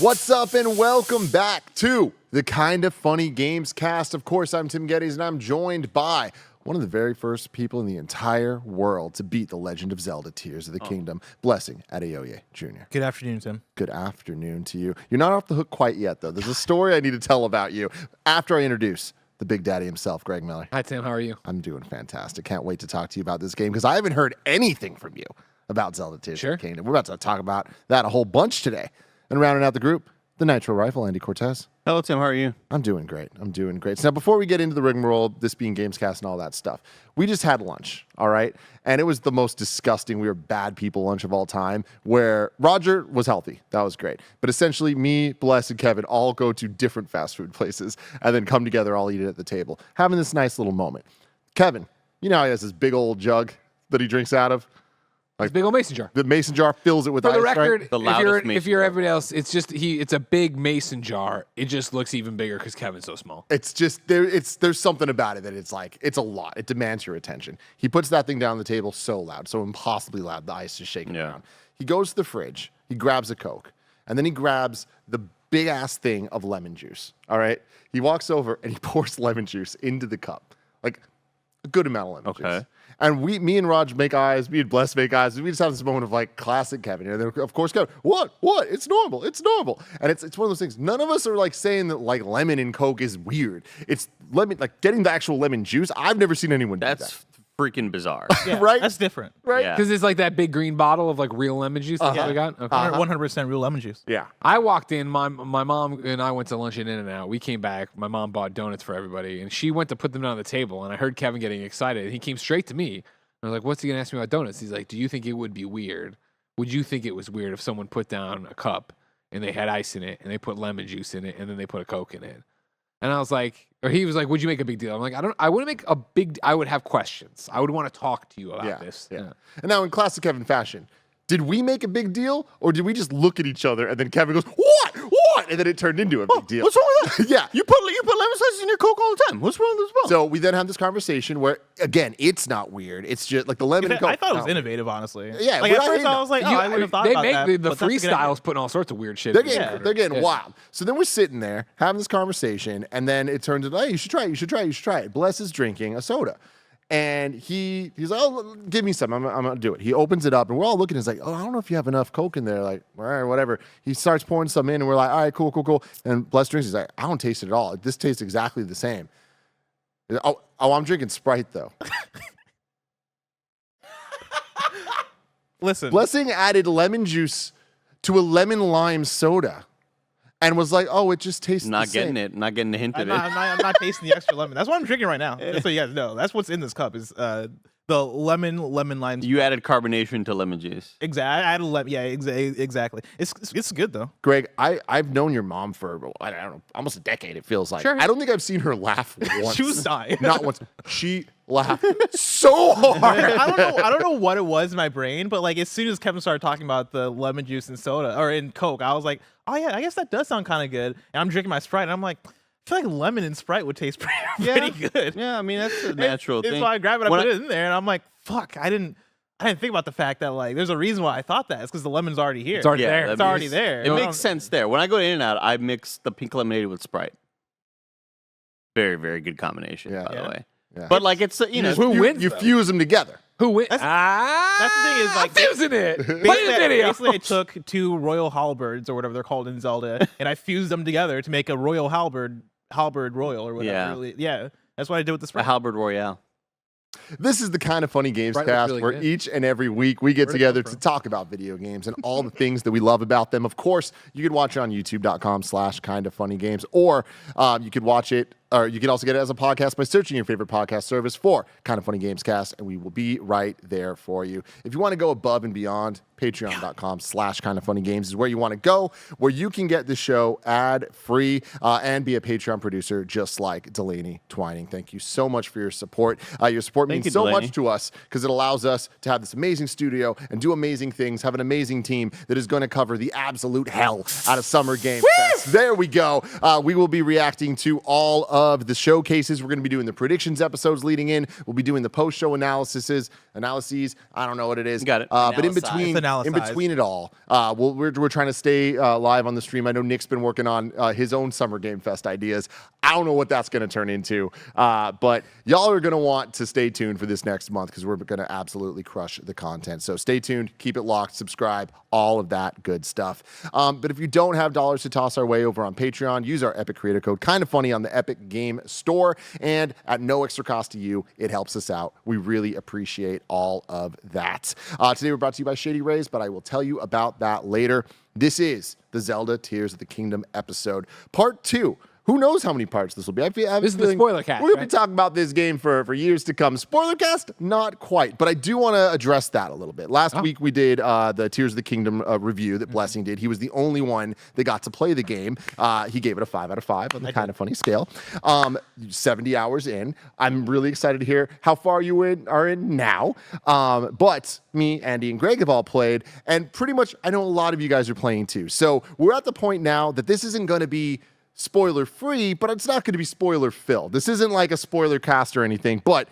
What's up and welcome back to the Kinda Funny Gamescast. Of course, I'm Tim Geddes and I'm joined by one of the very first people in the entire world to beat the Legend of Zelda Tears of the Kingdom, Blessing Adeoye Jr. Good afternoon, Tim. Good afternoon to you. You're not off the hook quite yet, though. There's a story I need to tell about you after I introduce the Big Daddy himself, Greg Miller. Hi, Tim. How are you? I'm doing fantastic. Can't wait to talk to you about this game because I haven't heard anything from you about Zelda Tears of the Kingdom. We're about to talk about that a whole bunch today. And rounding out the group, the Nitro Rifle, Andy Cortez. Hello, Tim. How are you? I'm doing great. So now, before we get into the rigmarole, this being Gamescast and all that stuff, we just had lunch, all right? And it was the most disgusting, we were bad people lunch of all time, where Roger was healthy. That was great. But essentially, me, Bless, and Kevin all go to different fast food places and then come together, all eat it at the table, having this nice little moment. Kevin, you know how he has this big old jug that he drinks out of? Like big old mason jar. The mason jar fills it with ice, For the record, right? The loudest if you're everybody else, it's just it's a big mason jar. It just looks even bigger because Kevin's so small. It's just there's something about it that it's like it's a lot. It demands your attention. He puts that thing down on the table so loud, so impossibly loud. The ice is shaking around. He goes to the fridge. He grabs a Coke, and then he grabs the big ass thing of lemon juice. All right. He walks over and he pours lemon juice into the cup, like a good amount of lemon juice. And me and Raj make eyes, me and Bless make eyes. We just have this moment of like classic Kevin. And then of course Kevin, what? It's normal. And it's one of those things. None of us are like saying that like lemon in Coke is weird. It's lemon, like getting the actual lemon juice. I've never seen anyone do that. That's freaking bizarre. Yeah, Right? That's different. Right? Yeah. Because it's like that big green bottle of like real lemon juice that we got. Okay. 100% real lemon juice. Yeah. I walked in. My mom and I went to lunch in In-N-Out. We came back. My mom bought donuts for everybody, and she went to put them down on the table. And I heard Kevin getting excited. And he came straight to me. I was like, "What's he gonna ask me about donuts?" He's like, "Do you think it would be weird? Would you think it was weird if someone put down a cup and they had ice in it and they put lemon juice in it and then they put a Coke in it?" And I was like, or he was like, "Would you make a big deal?" I'm like, I wouldn't make a big. I would have questions. I would want to talk to you about this. Yeah. And now in classic Kevin fashion, did we make a big deal or did we just look at each other and then Kevin goes, "What? And then it turned into a big deal. What's wrong with that? Yeah. You put lemon slices in your Coke all the time. What's wrong with this? So we then have this conversation where, again, it's not weird. It's just like the lemon and Coke. I thought it was innovative, honestly. Yeah, Like we're at not first hating I was like, I would have thought They about make that. the but that's a good idea. freestyles putting all sorts of weird shit. They're getting wild. So then we're sitting there having this conversation, and then it turns into, hey, you should try it. Bless is drinking a soda. And he's like, oh, give me some. I'm going to do it. He opens it up, and we're all looking. He's like, oh, I don't know if you have enough Coke in there. Like, all right, whatever. He starts pouring some in, and we're like, all right, cool. And Bless drinks. He's like, I don't taste it at all. This tastes exactly the same. Oh, I'm drinking Sprite, though. Listen. Blessing added lemon juice to a lemon lime soda and was like, oh, it just tastes Not the getting same. it. Not getting the hint of I'm not tasting the extra lemon. That's what I'm drinking right now. Just so you guys know. That's what's in this cup is the lemon lime. You added carbonation to lemon juice. Exactly. I had a lemon. Yeah, exactly. It's good though. Greg, I've known your mom for, I don't know, almost a decade, it feels like. Sure. I don't think I've seen her laugh once. She was dying. Not once. She laughed so hard. I don't know what it was in my brain, but like as soon as Kevin started talking about the lemon juice and soda or in Coke, I was like, oh yeah, I guess that does sound kind of good. And I'm drinking my Sprite, and I'm like, I feel like lemon and Sprite would taste pretty good. Yeah, I mean that's a natural thing. So I grab it, I put it in there, and I'm like, fuck, I didn't think about the fact that like there's a reason why I thought that. It's because the lemon's already here. It's already there. It's already there. It makes sense there. When I go to In-N-Out, I mix the pink lemonade with Sprite. Very, very good combination, by the way. Yeah. But like it's Who wins? You fuse them together. Who wins? That's the thing is like fusing it. Play the video. Basically, I took two royal halberds or whatever they're called in Zelda, and I fused them together to make a royal halberd royal or whatever. Yeah, that's what I did with the a Sprite. halberd royale. This is the Kind of Funny Games Right, cast really where good. each and every week we get together to talk about video games and all the things that we love about them. Of course, you can watch it on youtube.com/kindoffunnygames, or you could watch it, or you can also get it as a podcast by searching your favorite podcast service for Kind of Funny Gamescast, and we will be right there for you. If you want to go above and beyond, patreon.com/kindoffunnygames is where you want to go, where you can get the show ad-free and be a Patreon producer just like Delaney Twining. Thank you so much for your support. Your support means so much to us because it allows us to have this amazing studio and do amazing things, have an amazing team that is going to cover the absolute hell out of Summer Game Fest. There we go. We will be reacting to all of the showcases. We're going to be doing the predictions episodes leading in. We'll be doing the post-show analyses. I don't know what it is. Got it. But in Analysis. between it all, we're trying to stay live on the stream. I know Nick's been working on his own Summer Game Fest ideas. I don't know what that's going to turn into, but y'all are going to want to stay tuned for this next month because we're going to absolutely crush the content. So stay tuned, keep it locked, subscribe, all of that good stuff. But if you don't have dollars to toss our way over on Patreon, use our Epic Creator Code KindaFunny on the Epic Game Store, and at no extra cost to you, it helps us out. We really appreciate all of that. Today we're brought to you by Shady Rays, but I will tell you about that later. This is the Zelda Tears of the Kingdom episode, part 2. Who knows how many parts this will be? I have This is the spoiler cast. We're going to be talking about this game for years to come. Spoiler cast? Not quite. But I do want to address that a little bit. Last week we did the Tears of the Kingdom review that Blessing did. He was the only one that got to play the game. He gave it a 5 out of 5 on the KindaFunny scale. 70 hours in. I'm really excited to hear how far you are in now. But me, Andy, and Greg have all played. And pretty much I know a lot of you guys are playing too. So we're at the point now that this isn't going to be spoiler free, but it's not going to be spoiler filled. This isn't like a spoiler cast or anything, but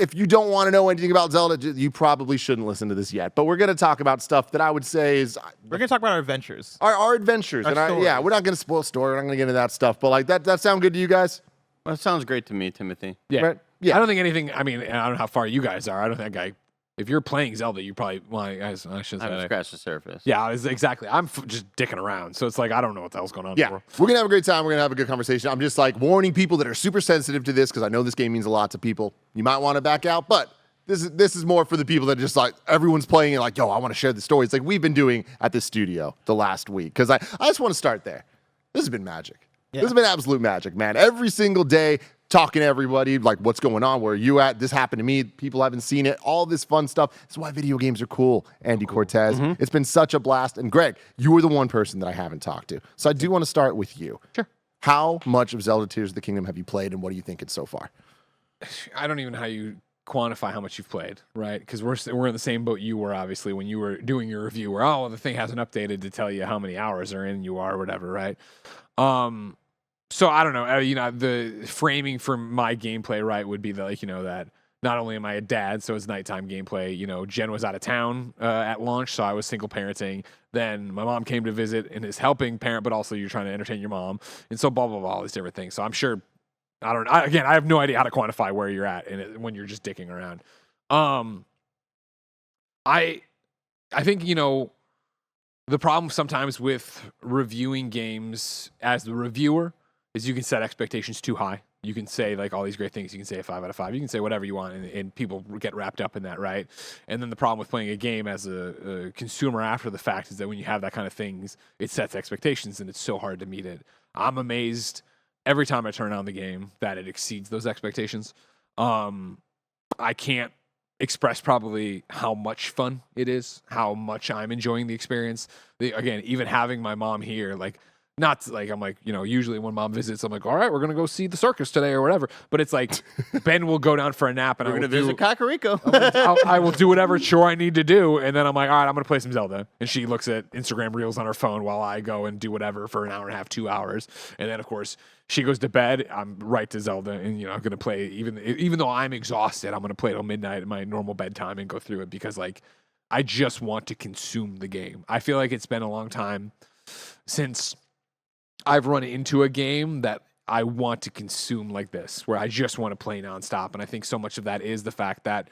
if you don't want to know anything about Zelda, you probably shouldn't listen to this yet. But we're going to talk about stuff that I would say is We're going to talk about our adventures. Our adventures. Our stories. We're not going to spoil story. We're not going to get into that stuff. But like that sound good to you guys? Well, that sounds great to me, Timothy. Yeah. Right? Yeah. I don't think anything. I mean, I don't know how far you guys are. I don't think if you're playing Zelda, you probably. Well, I shouldn't say I haven't that. scratched the surface. Yeah, exactly. I'm just dicking around, so it's like I don't know what the hell's going on. Yeah, anymore. we're going to have a great time. We're going to have a good conversation. I'm just like warning people that are super sensitive to this because I know this game means a lot to people. You might want to back out, but this is more for the people that are just like, everyone's playing it like, yo, I want to share the stories like we've been doing at the studio the last week. Because I just want to start there. This has been magic. Yeah. This has been absolute magic, man. Every single day, talking to everybody, like, what's going on? Where are you at? This happened to me. People haven't seen it. All this fun stuff. That's why video games are cool, Andy Cortez. It's been such a blast. And Greg, you were the one person that I haven't talked to. So I do want to start with you. Sure. How much of Zelda Tears of the Kingdom have you played, and what are you thinking so far? I don't even know how you quantify how much you've played, right? Because we're in the same boat you were, obviously, when you were doing your review, where the thing hasn't updated to tell you how many hours are in you are, or whatever, right? So I don't know. The framing for my gameplay, right, would be that not only am I a dad, so it's nighttime gameplay. Jen was out of town at launch, so I was single parenting. Then my mom came to visit and is helping parent, but also you're trying to entertain your mom, and so blah blah blah, all these different things. So I'm sure. I have no idea how to quantify where you're at when you're just dicking around. I think the problem sometimes with reviewing games as the reviewer is you can set expectations too high. You can say like all these great things. You can say a 5 out of 5. You can say whatever you want, and people get wrapped up in that, right? And then the problem with playing a game as a consumer after the fact is that when you have that kind of things, it sets expectations, and it's so hard to meet it. I'm amazed every time I turn on the game that it exceeds those expectations. I can't express probably how much fun it is, how much I'm enjoying the experience. Again, even having my mom here, like, not like I'm like, usually when mom visits, I'm like, all right, we're going to go see the circus today or whatever. But it's like Ben will go down for a nap and We're going to visit Kakariko. I will do whatever chore I need to do. And then I'm like, all right, I'm going to play some Zelda. And she looks at Instagram Reels on her phone while I go and do whatever for an hour and a half, 2 hours. And then, of course, she goes to bed. I'm right to Zelda. And, I'm going to play, even though I'm exhausted, I'm going to play till midnight at my normal bedtime and go through it because, like, I just want to consume the game. I feel like it's been a long time since I've run into a game that I want to consume like this, where I just want to play nonstop. And I think so much of that is the fact that,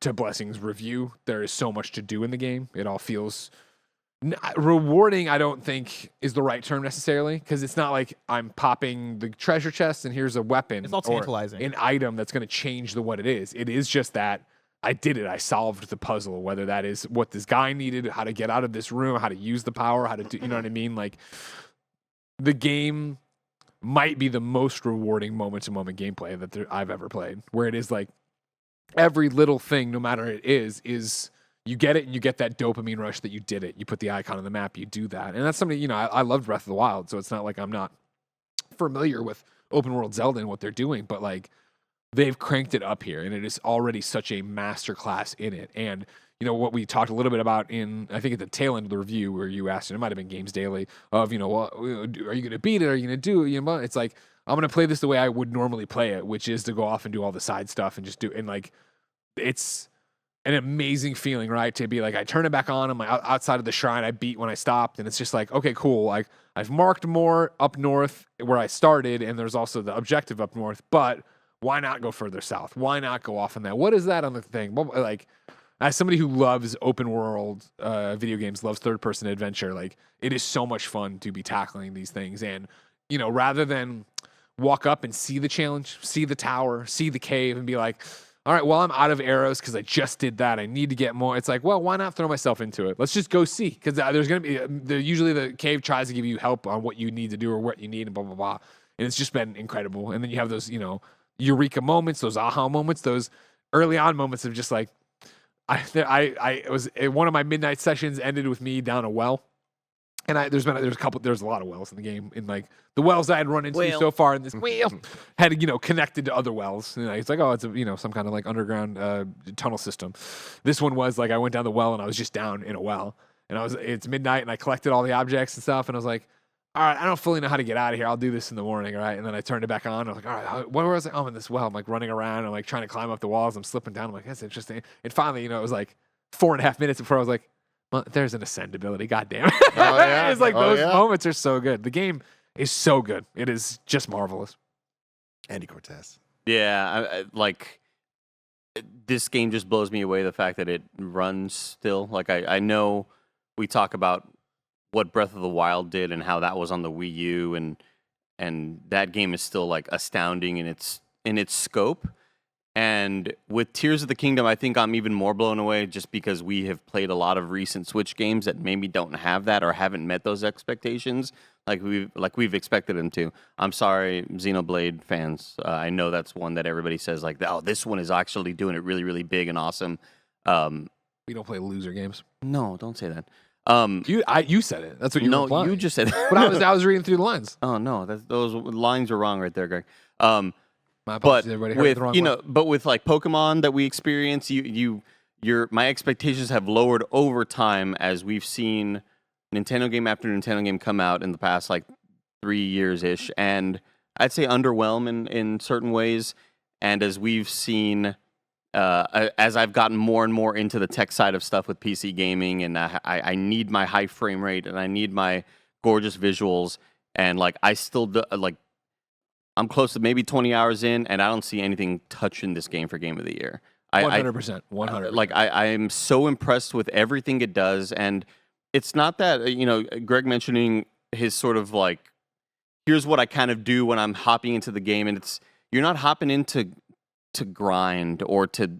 to Blessing's review, there is so much to do in the game. It all feels rewarding. I don't think is the right term necessarily, because it's not like I'm popping the treasure chest and here's a weapon. It's all tantalizing. Or an item that's going to change what it is. It is just that I did it. I solved the puzzle, whether that is what this guy needed, how to get out of this room, how to use the power, how to do, you know what I mean? Like, the game might be the most rewarding moment-to-moment gameplay that I've ever played, where it is like every little thing, no matter it is you get it and you get that dopamine rush that you did it. You put the icon on the map, you do that. And that's something, I loved Breath of the Wild, so it's not like I'm not familiar with open world Zelda and what they're doing, but like they've cranked it up here and it is already such a masterclass in it. And what we talked a little bit about in, I think at the tail end of the review where you asked, and it might have been Games Daily, of, are you going to beat it? Are you going to do it? It's like, I'm gonna play this the way I would normally play it, which is to go off and do all the side stuff and just do and like it's an amazing feeling, right? To be like, I turn it back on, I'm outside of the shrine I beat when I stopped, and it's just like, okay, cool. Like I've marked more up north where I started, and there's also the objective up north, but why not go further south? Why not go off on that? What is that on the thing? Like, as somebody who loves open world video games, loves third person adventure, like it is so much fun to be tackling these things. And, rather than walk up and see the challenge, see the tower, see the cave and be like, all right, well, I'm out of arrows because I just did that. I need to get more. It's like, well, why not throw myself into it? Let's just go see. Because there's going to be, usually the cave tries to give you help on what you need to do or what you need and blah, blah, blah. And it's just been incredible. And then you have those, eureka moments, those aha moments, those early on moments of just like, I was one of my midnight sessions ended with me down a well. And there's a lot of wells in the game. And like the wells I had run into so far in this wheel had, connected to other wells. And it's like, oh, it's some kind of like underground tunnel system. This one was like, I went down the well and I was just down in a well and it's midnight and I collected all the objects and stuff. And I was like, all right, I don't fully know how to get out of here. I'll do this in the morning. All right. And then I turned it back on. I was like, all right, where was I? Oh, I'm in this well. I'm like running around. I'm like trying to climb up the walls. I'm slipping down. I'm like, that's interesting. And finally, it was like 4.5 minutes before I was like, well, there's an ascend ability. God damn it. Oh, yeah. It's like those moments are so good. The game is so good. It is just marvelous. Andy Cortez. Yeah, this game just blows me away, the fact that it runs still. Like, I know we talk about what Breath of the Wild did and how that was on the Wii U, and that game is still, like, astounding in its scope. And with Tears of the Kingdom, I think I'm even more blown away just because we have played a lot of recent Switch games that maybe don't have that or haven't met those expectations like we've expected them to. I'm sorry, Xenoblade fans. I know that's one that everybody says like, oh, this one is actually doing it really, really big and awesome. We don't play loser games. No, don't say that. You said it. That's what you were implying. No, you just said that. But I was reading through the lines. Oh no, those lines were wrong right there, Greg. My apologies, everybody heard it the wrong way. But with like Pokemon that we experience, my expectations have lowered over time as we've seen Nintendo game after Nintendo game come out in the past like 3 years ish, and I'd say underwhelm in certain ways. And as we've seen, as I've gotten more and more into the tech side of stuff with PC gaming, and I need my high frame rate and I need my gorgeous visuals, and like I still do, like. I'm close to maybe 20 hours in, and I don't see anything touching this game for Game of the Year. 100%. 100%. Like, I am so impressed with everything it does, and it's not that, Greg mentioning his sort of like, here's what I kind of do when I'm hopping into the game, and you're not hopping into to grind or to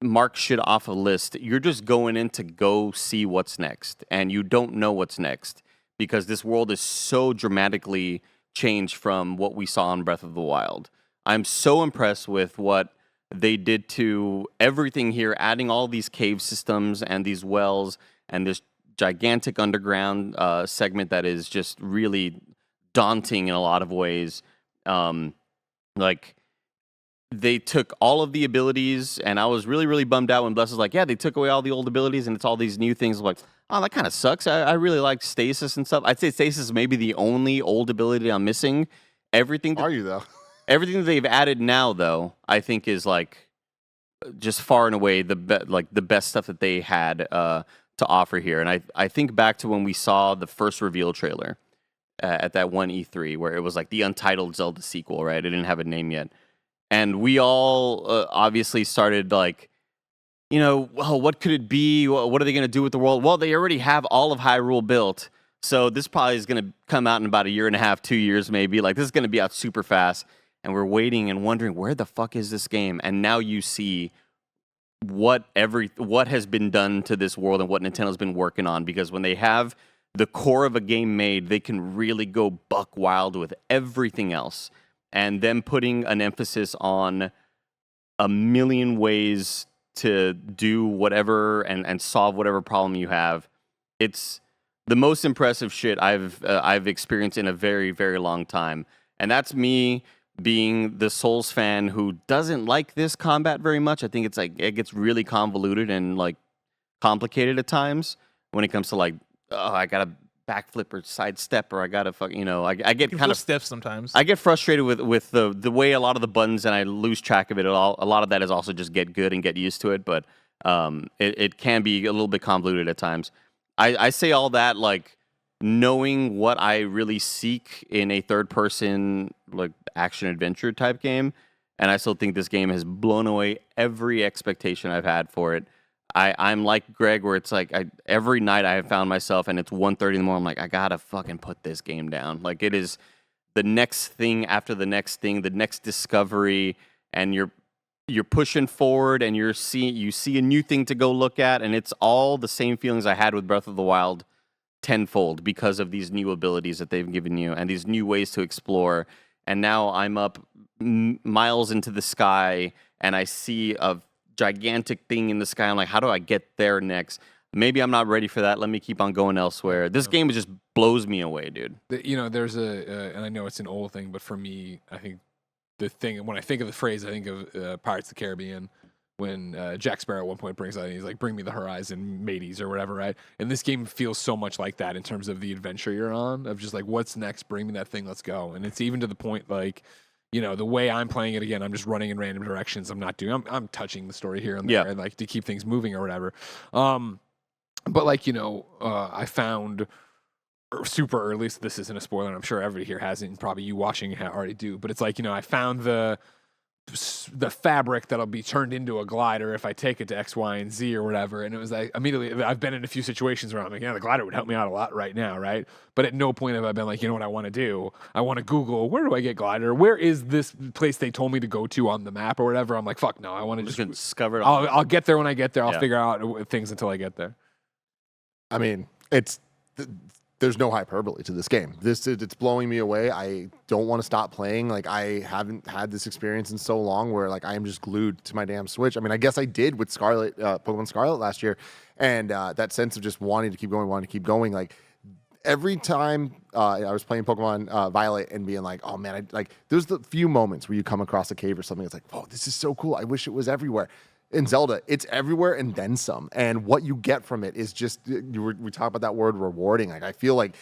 mark shit off a list. You're just going in to go see what's next, and you don't know what's next because this world is so dramatically change from what we saw in Breath of the Wild. I'm so impressed with what they did to everything here, adding all these cave systems and these wells and this gigantic underground segment that is just really daunting in a lot of ways. Like, they took all of the abilities, and I was really, really bummed out when Bless was like, yeah, they took away all the old abilities, and it's all these new things. I'm like, oh, that kind of sucks. I really like stasis and stuff. I'd say stasis may be the only old ability I'm missing. Everything that they've added now, though, I think is like just far and away the best stuff that they had to offer here. And I think back to when we saw the first reveal trailer at that one E3 where it was like the untitled Zelda sequel, right? It didn't have a name yet. And we all obviously started like, well, what could it be? What are they going to do with the world? Well, they already have all of Hyrule built. So this probably is going to come out in about 1.5 years, 2 years maybe. Like, this is going to be out super fast. And we're waiting and wondering, where the fuck is this game? And now you see what has been done to this world and what Nintendo's been working on. Because when they have the core of a game made, they can really go buck wild with everything else. And them putting an emphasis on a million ways to do whatever and solve whatever problem you have. It's the most impressive shit I've experienced in a very, very long time. And that's me being the Souls fan who doesn't like this combat very much. I think it's like it gets really convoluted and like complicated at times when it comes to like, oh, I gotta backflip or sidestep, or I gotta I get You kind feel of stiff sometimes. I get frustrated with the way a lot of the buttons, and I lose track of it. A lot of that is also just get good and get used to it, but it can be a little bit convoluted at times. I say all that like knowing what I really seek in a third person like action adventure type game, and I still think this game has blown away every expectation I've had for it. I'm like Greg, where it's like every night I have found myself, and it's 1:30 in the morning. I'm like, I gotta fucking put this game down. Like it is the next thing after the next thing, the next discovery, and you're pushing forward, and you see a new thing to go look at, and it's all the same feelings I had with Breath of the Wild tenfold because of these new abilities that they've given you and these new ways to explore. And now I'm up miles into the sky, and I see a gigantic thing in the sky. I'm like, how do I get there next? Maybe I'm not ready for that. Let me keep on going elsewhere. This game just blows me away, dude. There's and I know it's an old thing, but for me, I think the thing, when I think of the phrase, I think of Pirates of the Caribbean, when Jack Sparrow at one point brings out, and he's like, bring me the horizon, mateys, or whatever, right? And this game feels so much like that in terms of the adventure you're on, of just like, what's next? Bring me that thing, let's go. And it's even to the point, like, the way I'm playing it again, I'm just running in random directions. I'm touching the story here and there, and like to keep things moving or whatever. But like, I found super early, so this isn't a spoiler, and I'm sure everybody here hasn't, and probably you watching already do, but it's like, I found the fabric that'll be turned into a glider if I take it to X, Y, and Z or whatever. And it was like, immediately, I've been in a few situations where I'm like, the glider would help me out a lot right now, right? But at no point have I been like, you know what I want to do? I want to Google, where do I get glider? Where is this place they told me to go to on the map or whatever? I'm like, fuck no, I want to just discover it. I'll get there when I get there. I'll figure out things until I get there. I mean, there's no hyperbole to this game. It's blowing me away. I don't want to stop playing. Like, I haven't had this experience in so long where like I am just glued to my damn Switch. I mean, I guess I did with Pokemon Scarlet last year, and that sense of just wanting to keep going. Like every time I was playing Pokemon Violet and being like, oh man, there's the few moments where you come across a cave or something. It's like, oh, this is so cool. I wish it was everywhere. In Zelda, it's everywhere and then some. And what you get from it is just, we talk about that word rewarding. Like, I feel like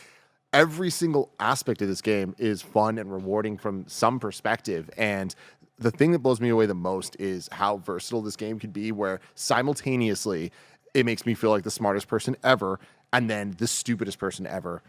every single aspect of this game is fun and rewarding from some perspective. And the thing that blows me away the most is how versatile this game could be, where simultaneously it makes me feel like the smartest person ever and then the stupidest person ever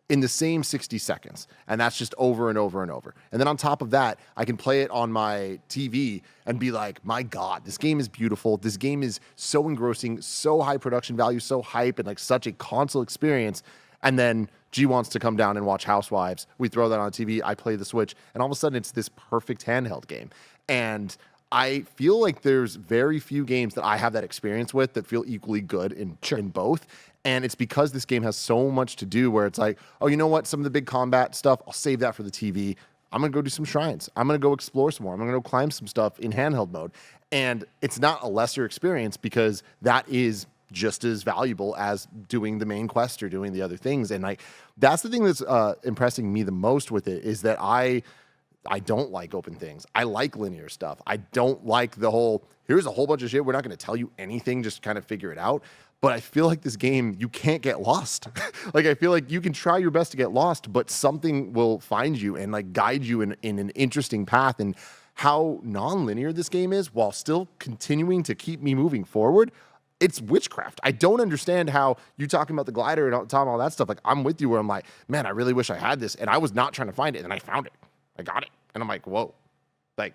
in the same 60 seconds. And that's just over and over and over. And then on top of that, I can play it on my TV and be like, my God, this game is beautiful. This game is so engrossing, so high production value, so hype, and like such a console experience. And then G wants to come down and watch Housewives. We throw that on TV. I play the Switch. And all of a sudden, it's this perfect handheld game. And I feel like there's very few games that I have that experience with that feel equally good in both. And it's because this game has so much to do where it's like, oh, you know what? Some of the big combat stuff, I'll save that for the TV. I'm going to go do some shrines. I'm going to go explore some more. I'm going to go climb some stuff in handheld mode. And it's not a lesser experience because that is just as valuable as doing the main quest or doing the other things. And like, that's the thing that's impressing me the most with it, is that I don't like open things. I like linear stuff. I don't like the whole, here's a whole bunch of shit, we're not going to tell you anything, just kind of figure it out. But I feel like this game, you can't get lost. Like, I feel like you can try your best to get lost, but something will find you and like guide you in an interesting path. And how non-linear this game is, while still continuing to keep me moving forward, it's witchcraft. I don't understand how you talking about the glider and all that stuff. Like, I'm with you where I'm like, man, I really wish I had this. And I was not trying to find it, and I found it. I got it. And I'm like, whoa, like,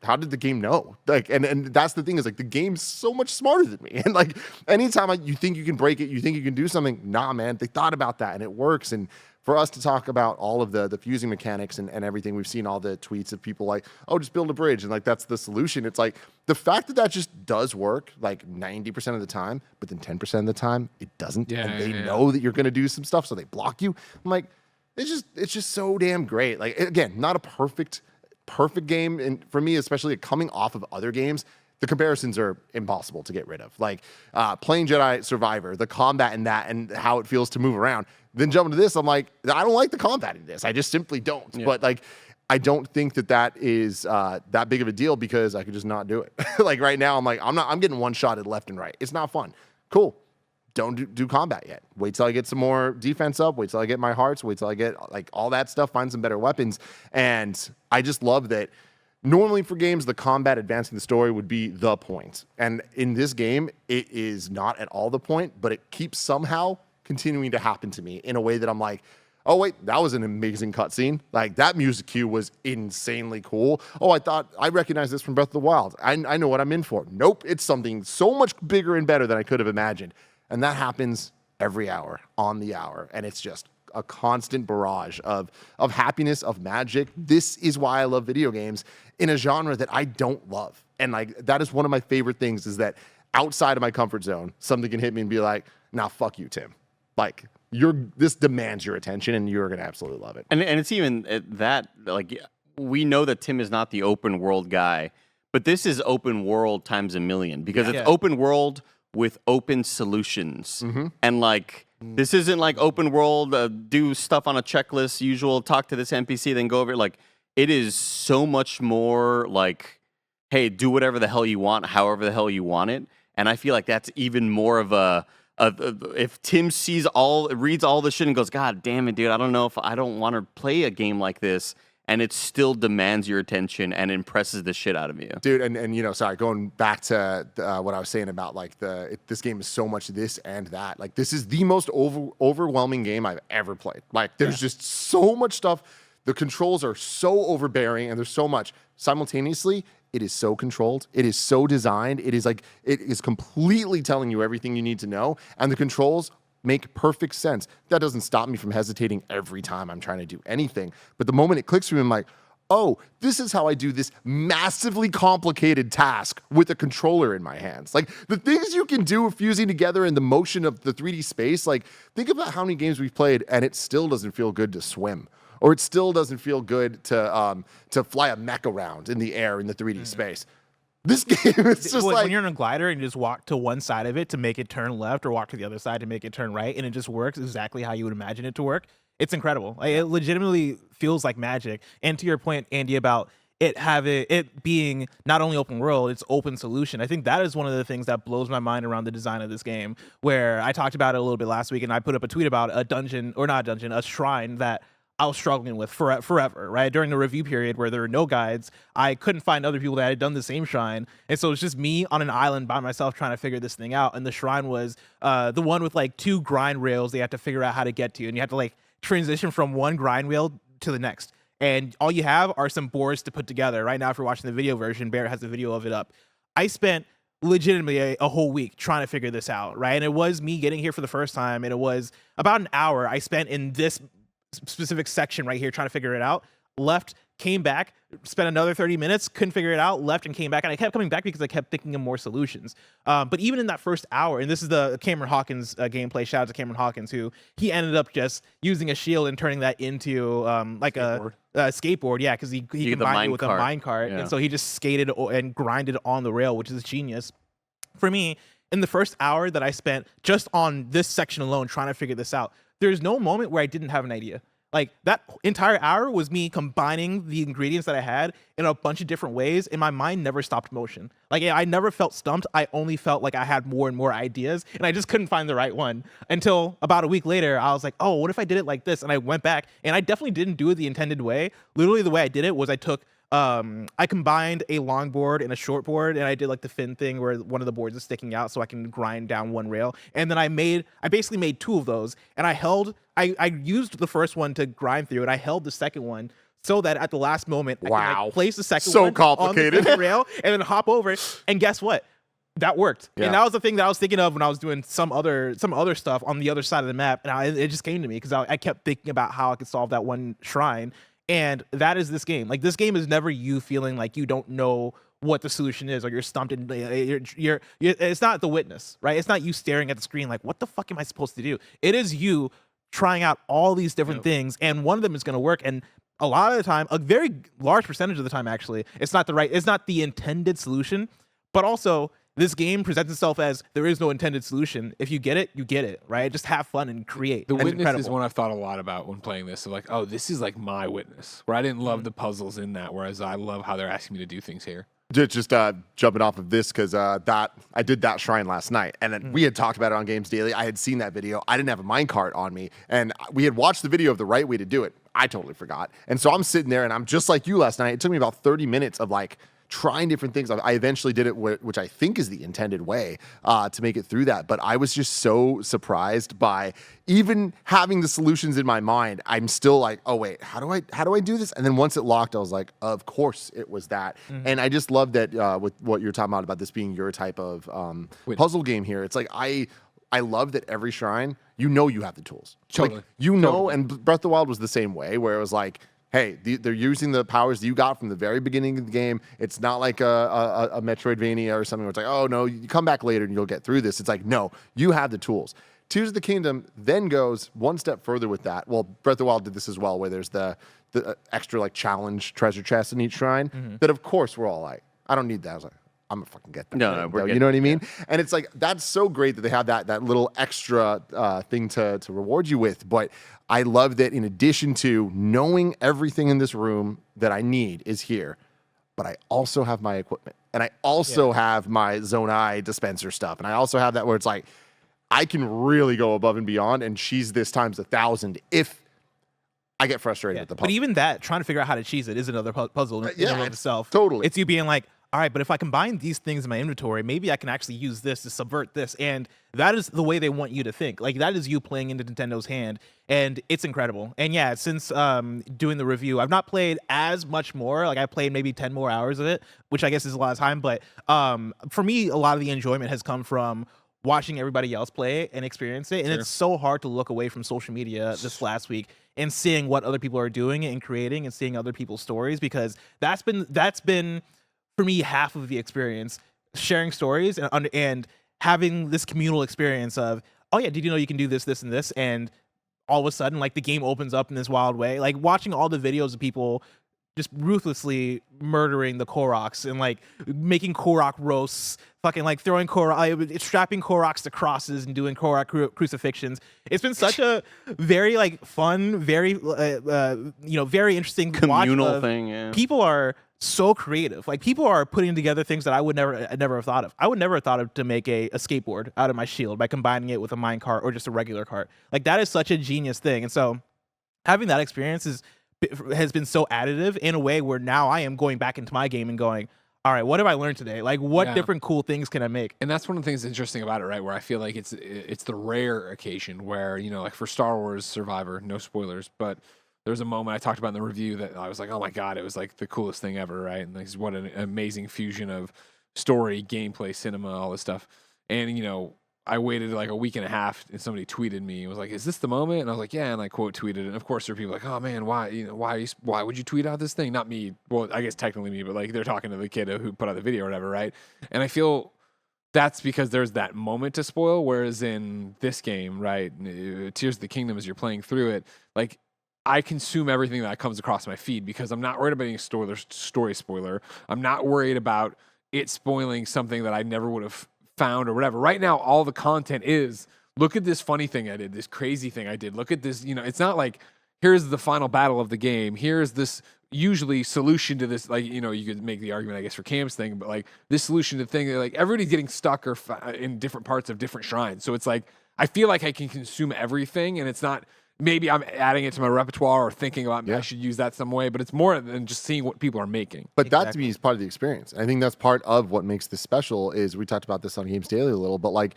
how did the game know? Like, and that's the thing, is like, the game's so much smarter than me. And like, anytime you think you can break it, you think you can do something, nah, man, they thought about that and it works. And for us to talk about all of the fusing mechanics and everything, we've seen all the tweets of people like, oh, just build a bridge. And like, that's the solution. It's like, the fact that just does work like 90% of the time, but then 10% of the time it doesn't. And they know that you're going to do some stuff, so they block you. I'm like, it's just so damn great. Like, again, not a perfect game, and for me, especially coming off of other games, the comparisons are impossible to get rid of. Like playing Jedi Survivor, the combat in that and how it feels to move around. Then jumping to this, I'm like, I don't like the combat in this. I just simply don't. Yeah. But like, I don't think that is that big of a deal, because I could just not do it. Like right now, I'm like, I'm getting one-shotted left and right. It's not fun. Cool. don't do combat yet. Wait till I get some more defense up. Wait till I get my hearts. Wait till I get like all that stuff, find some better weapons. And I just love that normally for games, the combat advancing the story would be the point. And in this game, it is not at all the point, but it keeps somehow continuing to happen to me in a way that I'm like, oh, wait, that was an amazing cutscene. Like, that music cue was insanely cool. Oh, I recognized this from Breath of the Wild. I know what I'm in for. Nope, it's something so much bigger and better than I could have imagined. And that happens every hour, on the hour. And it's just a constant barrage of happiness, of magic. This is why I love video games in a genre that I don't love. And, like, that is one of my favorite things, is that outside of my comfort zone, something can hit me and be like, nah, fuck you, Tim. Like, this demands your attention, and you're going to absolutely love it. And it's even that, like, we know that Tim is not the open world guy, but this is open world times a million, because it's open world with open solutions. And, like, this isn't like open world, do stuff on a checklist, usual, talk to this NPC, then go over it. Like, it is so much more like, hey, do whatever the hell you want, however the hell you want it. And I feel like that's even more of if Tim reads all this shit and goes, God damn it, dude, I don't know if I don't want to play a game like this, and it still demands your attention and impresses the shit out of you. Dude, and sorry, going back to what I was saying about, like, this game is so much this and that. Like, this is the most overwhelming game I've ever played. Like, there's just so much stuff. The controls are so overbearing, and there's so much. Simultaneously, it is so controlled. It is so designed. It is completely telling you everything you need to know. And the controls make perfect sense. That doesn't stop me from hesitating every time I'm trying to do anything. But the moment it clicks for me, I'm like, oh, this is how I do this massively complicated task with a controller in my hands. Like, the things you can do fusing together in the motion of the 3D space, like, think about how many games we've played and it still doesn't feel good to swim. Or it still doesn't feel good to fly a mech around in the air in the 3D space. This game is just like, when you're in a glider and you just walk to one side of it to make it turn left, or walk to the other side to make it turn right, and it just works exactly how you would imagine it to work. It's incredible. Like, it legitimately feels like magic. And to your point, Andy, about it being not only open world, it's open solution. I think that is one of the things that blows my mind around the design of this game, where I talked about it a little bit last week, and I put up a tweet about a shrine that I was struggling with forever, right? During the review period where there were no guides, I couldn't find other people that had done the same shrine. And so it's just me on an island by myself trying to figure this thing out. And the shrine was the one with, like, 2 grind rails they had to figure out how to get to. And you have to, like, transition from one grind rail to the next. And all you have are some boards to put together. Right now, if you're watching the video version, Barrett has the video of it up. I spent legitimately a whole week trying to figure this out, right? And it was me getting here for the first time, and it was about an hour I spent in this specific section right here trying to figure it out. Left, came back, spent another 30 minutes, couldn't figure it out, left and came back, and I kept coming back because I kept thinking of more solutions. But even in that first hour, and this is the Cameron Hawkins gameplay, shout out to Cameron Hawkins, who he ended up just using a shield and turning that into like skateboard. A skateboard, yeah, because he combined it with a minecart, and so he just skated and grinded on the rail, which is genius. For me, in the first hour that I spent just on this section alone trying to figure this out, there's no moment where I didn't have an idea. Like, that entire hour was me combining the ingredients that I had in a bunch of different ways, and my mind never stopped motion. Like, I never felt stumped. I only felt like I had more and more ideas, and I just couldn't find the right one until about a week later. I was like, oh, what if I did it like this? And I went back, and I definitely didn't do it the intended way. Literally, the way I did it was I combined a long board and a short board, and I did, like, the fin thing where one of the boards is sticking out so I can grind down one rail. And then I basically made 2 of those, and I used the first one to grind through, and I held the second one so that at the last moment I can, like, place the second one complicated on the second rail and then hop over. And guess what? That worked. Yeah. And that was the thing that I was thinking of when I was doing some other stuff on the other side of the map, and it just came to me because I kept thinking about how I could solve that one shrine. And that is this game. Like, this game is never you feeling like you don't know what the solution is, or you're stumped and you're it's not The Witness, right? It's not you staring at the screen like, what the fuck am I supposed to do? It is you trying out all these different things, and one of them is going to work. And a lot of the time, a very large percentage of the time, actually, it's not the intended solution, but also this game presents itself as there is no intended solution. If you get it, you get it, right? Just have fun and create. The Witness incredible. is one I've thought a lot about when playing this. So, like, this is like my Witness, where I didn't love the puzzles in that, whereas I love how they're asking me to do things here. Just jumping off of this because that I did that shrine last night, and then we had talked about it on Games Daily. I had seen that video. I didn't have a minecart on me, and we had watched the video of the right way to do it. I totally forgot, and so I'm sitting there, and I'm just like you last night. It took me about 30 minutes of like trying different things. I eventually did it, which I think is the intended way to make it through that. But I was just so surprised by even having the solutions in my mind. I'm still like, oh wait, how do I do this? And then once it locked, I was like, of course it was that. And I just love that with what you're talking about this being your type of puzzle game here. It's like I love that every shrine, you have the tools. Totally. Like, and Breath of the Wild was the same way, where it was like, hey, they're using the powers that you got from the very beginning of the game. It's not like a Metroidvania or something where it's like, oh, no, you come back later and you'll get through this. It's like, no, you have the tools. Tears of the Kingdom then goes one step further with that. Well, Breath of the Wild did this as well, where there's the extra like challenge treasure chest in each shrine that, of course, we're all like, I don't need that. I was like, I'm gonna fucking get that. No, we're you know what I mean? Yeah. And it's like, that's so great that they have that little extra thing to reward you with. But I love that in addition to knowing everything in this room that I need is here, but I also have my equipment. And I also have my Zonai dispenser stuff. And I also have that where it's like, I can really go above and beyond and cheese this times 1,000 if I get frustrated with the puzzle. But even that, trying to figure out how to cheese it is another puzzle in and of itself. Totally. It's you being like, all right, but if I combine these things in my inventory, maybe I can actually use this to subvert this. And that is the way they want you to think. Like, that is you playing into Nintendo's hand. And it's incredible. And yeah, since doing the review, I've not played as much more. Like, I played maybe 10 more hours of it, which I guess is a lot of time. But for me, a lot of the enjoyment has come from watching everybody else play it and experience it. And it's so hard to look away from social media this last week and seeing what other people are doing and creating and seeing other people's stories, because that's been for me half of the experience, sharing stories and having this communal experience of, oh yeah, did you know you can do this, this, and this? And all of a sudden, like, the game opens up in this wild way. Like, watching all the videos of people just ruthlessly murdering the Koroks and like making Korok roasts, fucking like throwing strapping Koroks to crosses and doing Korok crucifixions. It's been such a very like fun, very very interesting communal thing. Yeah. People are so creative. Like, people are putting together things that I'd never have thought of. I would never have thought of to make a skateboard out of my shield by combining it with a minecart or just a regular cart. Like, that is such a genius thing. And so having that experience has been so additive in a way where now I am going back into my game and going, all right, what have I learned today? Like, what different cool things can I make? And that's one of the things interesting about it, right? Where I feel like it's the rare occasion where, like for Star Wars Survivor, no spoilers, but there's a moment I talked about in the review that I was like, oh my God, it was like the coolest thing ever, right? And like, what an amazing fusion of story, gameplay, cinema, all this stuff. And, I waited like a week and a half and somebody tweeted me and was like, is this the moment? And I was like, yeah. And I quote tweeted it. And of course there are people like, oh man, why would you tweet out this thing? Not me. Well, I guess technically me, but like they're talking to the kid who put out the video or whatever. Right. And I feel that's because there's that moment to spoil. Whereas in this game, right, Tears of the Kingdom, as you're playing through it, like I consume everything that comes across my feed because I'm not worried about any story spoiler. I'm not worried about it spoiling something that I never would have found or whatever. Right now, all the content is, look at this funny thing I did, this crazy thing I did. Look at this, it's not like, here's the final battle of the game. Here's this usually solution to this, like, you could make the argument, I guess, for Cam's thing, but like this solution to thing, like everybody's getting stuck or in different parts of different shrines. So it's like, I feel like I can consume everything and it's not, maybe I'm adding it to my repertoire or thinking about I should use that some way, but it's more than just seeing what people are making. But that to me is part of the experience. I think that's part of what makes this special is we talked about this on Games Daily a little, but like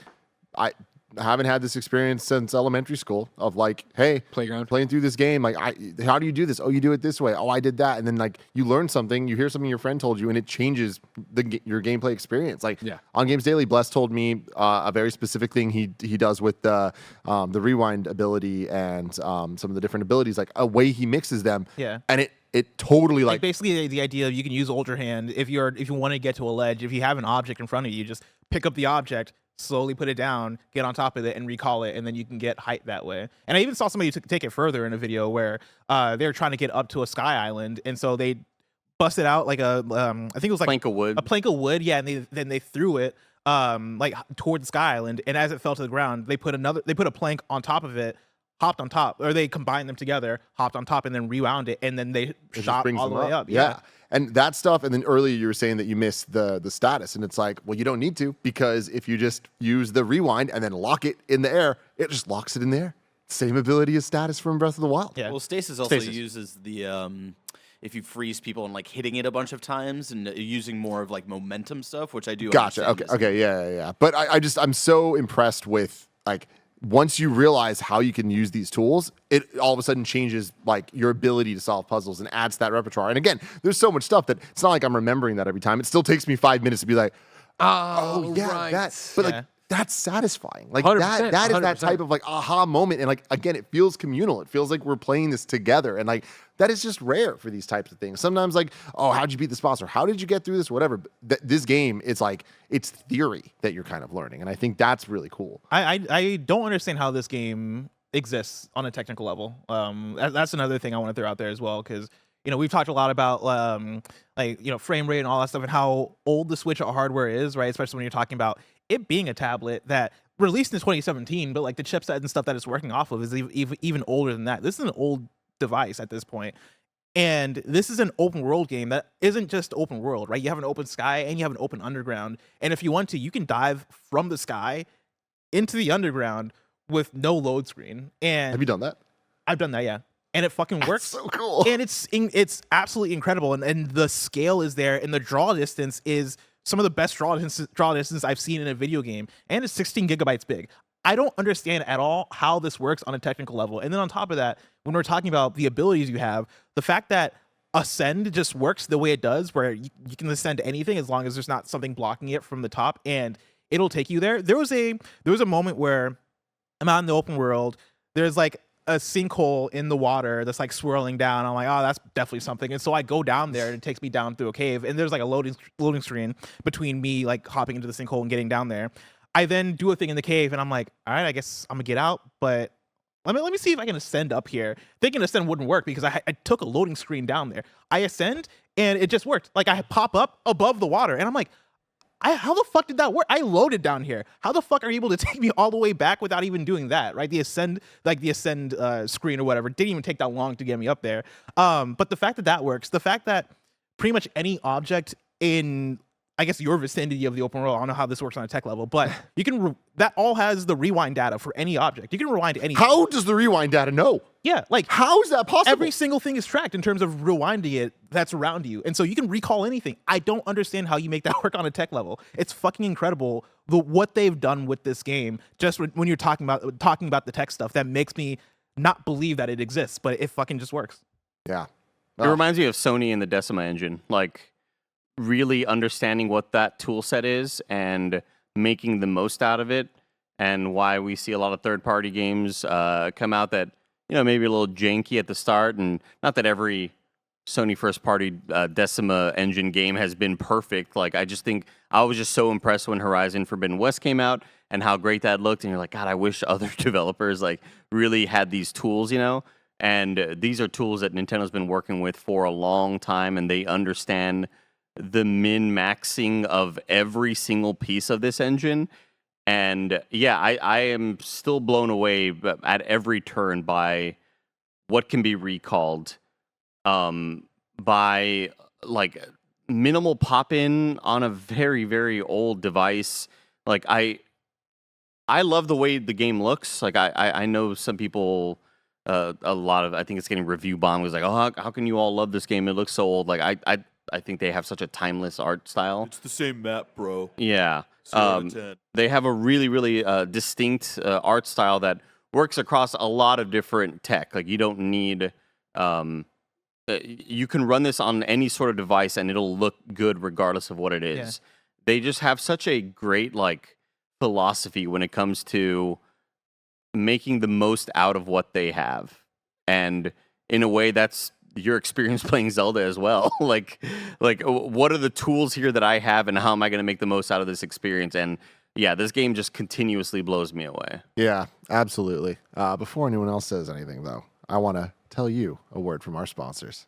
I haven't had this experience since elementary school of like, hey, playground playing through this game. Like, how do you do this? Oh, you do it this way. Oh, I did that. And then like you learn something, you hear something your friend told you, and it changes your gameplay experience. Like on Games Daily, Bless told me a very specific thing he does with the rewind ability and some of the different abilities, like a way he mixes them. Yeah. And it totally like basically the idea of you can use Ultra Hand if you want to get to a ledge. If you have an object in front of you, you just pick up the object, slowly put it down, get on top of it, and recall it, and then you can get height that way. And I even saw somebody take it further in a video where they were trying to get up to a sky island, and so they busted out like a I think it was like plank of wood. A plank of wood, yeah, and then they threw it like toward the sky island, and as it fell to the ground, they put a plank on top of it, hopped on top, or they combined them together, hopped on top, and then rewound it, and then they It shot just brings all the them way up. Yeah. And that stuff, and then earlier you were saying that you missed the status, and it's like, well, you don't need to, because if you just use the rewind and then lock it in the air, it just locks it in the air. Same ability as status from Breath of the Wild. Yeah. Well, stasis also uses the if you freeze people and like hitting it a bunch of times and using more of like momentum stuff, which I do. Gotcha. understand Okay. Yeah. But I'm so impressed with like once you realize how you can use these tools, it all of a sudden changes like your ability to solve puzzles and adds to that repertoire. And again, there's so much stuff that it's not like I'm remembering that every time. It still takes me 5 minutes to be like, oh yeah, right. that. But like that's satisfying. Like 100%, that is that 100%. type of like aha moment. And like again, it feels communal. It feels like we're playing this together. And like that is just rare for these types of things. Sometimes like, oh, how'd you beat this boss? Or how did you get through this? Whatever. But this game, it's like it's theory that you're kind of learning. And I think that's really cool. I don't understand how this game exists on a technical level. That's another thing I want to throw out there as well, because we've talked a lot about frame rate and all that stuff, and how old the Switch hardware is, right? Especially when you're talking about it being a tablet that released in 2017, but like the chipset and stuff that it's working off of is even older than that. This is an old device at this point. And this is an open world game that isn't just open world, right? You have an open sky and you have an open underground. And if you want to, you can dive from the sky into the underground with no load screen. And Have you done that? I've done that, yeah. And it fucking works. So cool. And it's absolutely incredible. And the scale is there, and the draw distance is some of the best draw distance I've seen in a video game. And it's 16 gigabytes big. I don't understand at all how this works on a technical level. And then on top of that, when we're talking about the abilities you have, the fact that Ascend just works the way it does, where you can ascend anything as long as there's not something blocking it from the top, and it'll take you there. There was a moment where I'm out in the open world. There's like a sinkhole in the water that's like swirling down. I'm like, oh, that's definitely something. And so I go down there, and it takes me down through a cave, and there's like a loading screen between me like hopping into the sinkhole and getting down there. I then do a thing in the cave, and I'm like, all right, I guess I'm gonna get out, but let me see if I can ascend up here. Thinking ascend wouldn't work because I took a loading screen down there. I ascend, and it just worked. Like I pop up above the water, and I'm like, how the fuck did that work? I loaded down here. How the fuck are you able to take me all the way back without even doing that, right? The ascend screen or whatever didn't even take that long to get me up there. But the fact that works, the fact that pretty much any object in, I guess, your vicinity of the open world, I don't know how this works on a tech level, but you can, that all has the rewind data for any object. You can rewind to any. How does the rewind data know? Yeah, like how is that possible? Every single thing is tracked in terms of rewinding it that's around you. And so you can recall anything. I don't understand how you make that work on a tech level. It's fucking incredible what they've done with this game. Just when you're talking about the tech stuff, that makes me not believe that it exists, but it fucking just works. Yeah. It reminds me of Sony and the Decima engine. Like really understanding what that tool set is and making the most out of it, and why we see a lot of third-party games come out that, maybe a little janky at the start, and not that every Sony first-party Decima engine game has been perfect. Like, I just think I was just so impressed when Horizon Forbidden West came out and how great that looked, and you're like, God, I wish other developers like really had these tools, and these are tools that Nintendo's been working with for a long time, and they understand the min-maxing of every single piece of this engine. And yeah, I am still blown away at every turn by what can be recalled by like minimal pop-in on a very, very old device. Like I love the way the game looks. Like I know some people, a lot of, I think it's getting review bombed, was like, oh, how can you all love this game? It looks so old. Like I think they have such a timeless art style. It's the same map, bro. Yeah. 0 out of 10. They have a really, really distinct art style that works across a lot of different tech. Like you don't need, you can run this on any sort of device and it'll look good regardless of what it is. Yeah. They just have such a great like philosophy when it comes to making the most out of what they have. And in a way that's your experience playing Zelda as well. like what are the tools here that I have, and how am I going to make the most out of this experience? And yeah, this game just continuously blows me away. Yeah, absolutely. Before anyone else says anything, though, I want to tell you a word from our sponsors.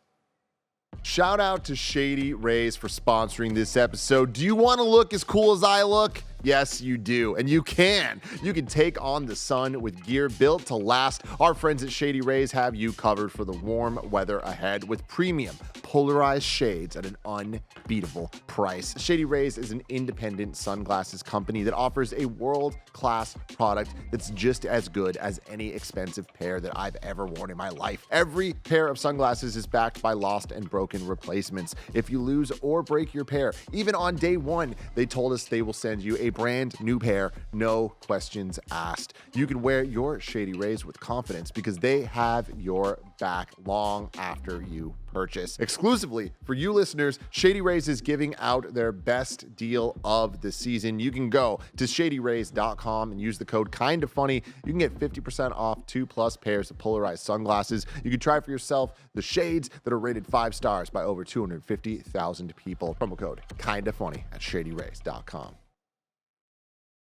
Shout out to Shady Rays for sponsoring this episode. Do you want to look as cool as I look? Yes, you do. And you can. You can take on the sun with gear built to last. Our friends at Shady Rays have you covered for the warm weather ahead with premium polarized shades at an unbeatable price. Shady Rays is an independent sunglasses company that offers a world-class product that's just as good as any expensive pair that I've ever worn in my life. Every pair of sunglasses is backed by lost and broken replacements. If you lose or break your pair, even on day one, they told us they will send you a brand new pair, no questions asked. You can wear your Shady Rays with confidence because they have your back long after you purchase. Exclusively for you listeners, Shady Rays is giving out their best deal of the season. You can go to shadyrays.com and use the code KindaFunny. You can get 50% off 2+ pairs of polarized sunglasses. You can try for yourself the shades that are rated 5 stars by over 250,000 people. Promo code KindaFunny at shadyrays.com.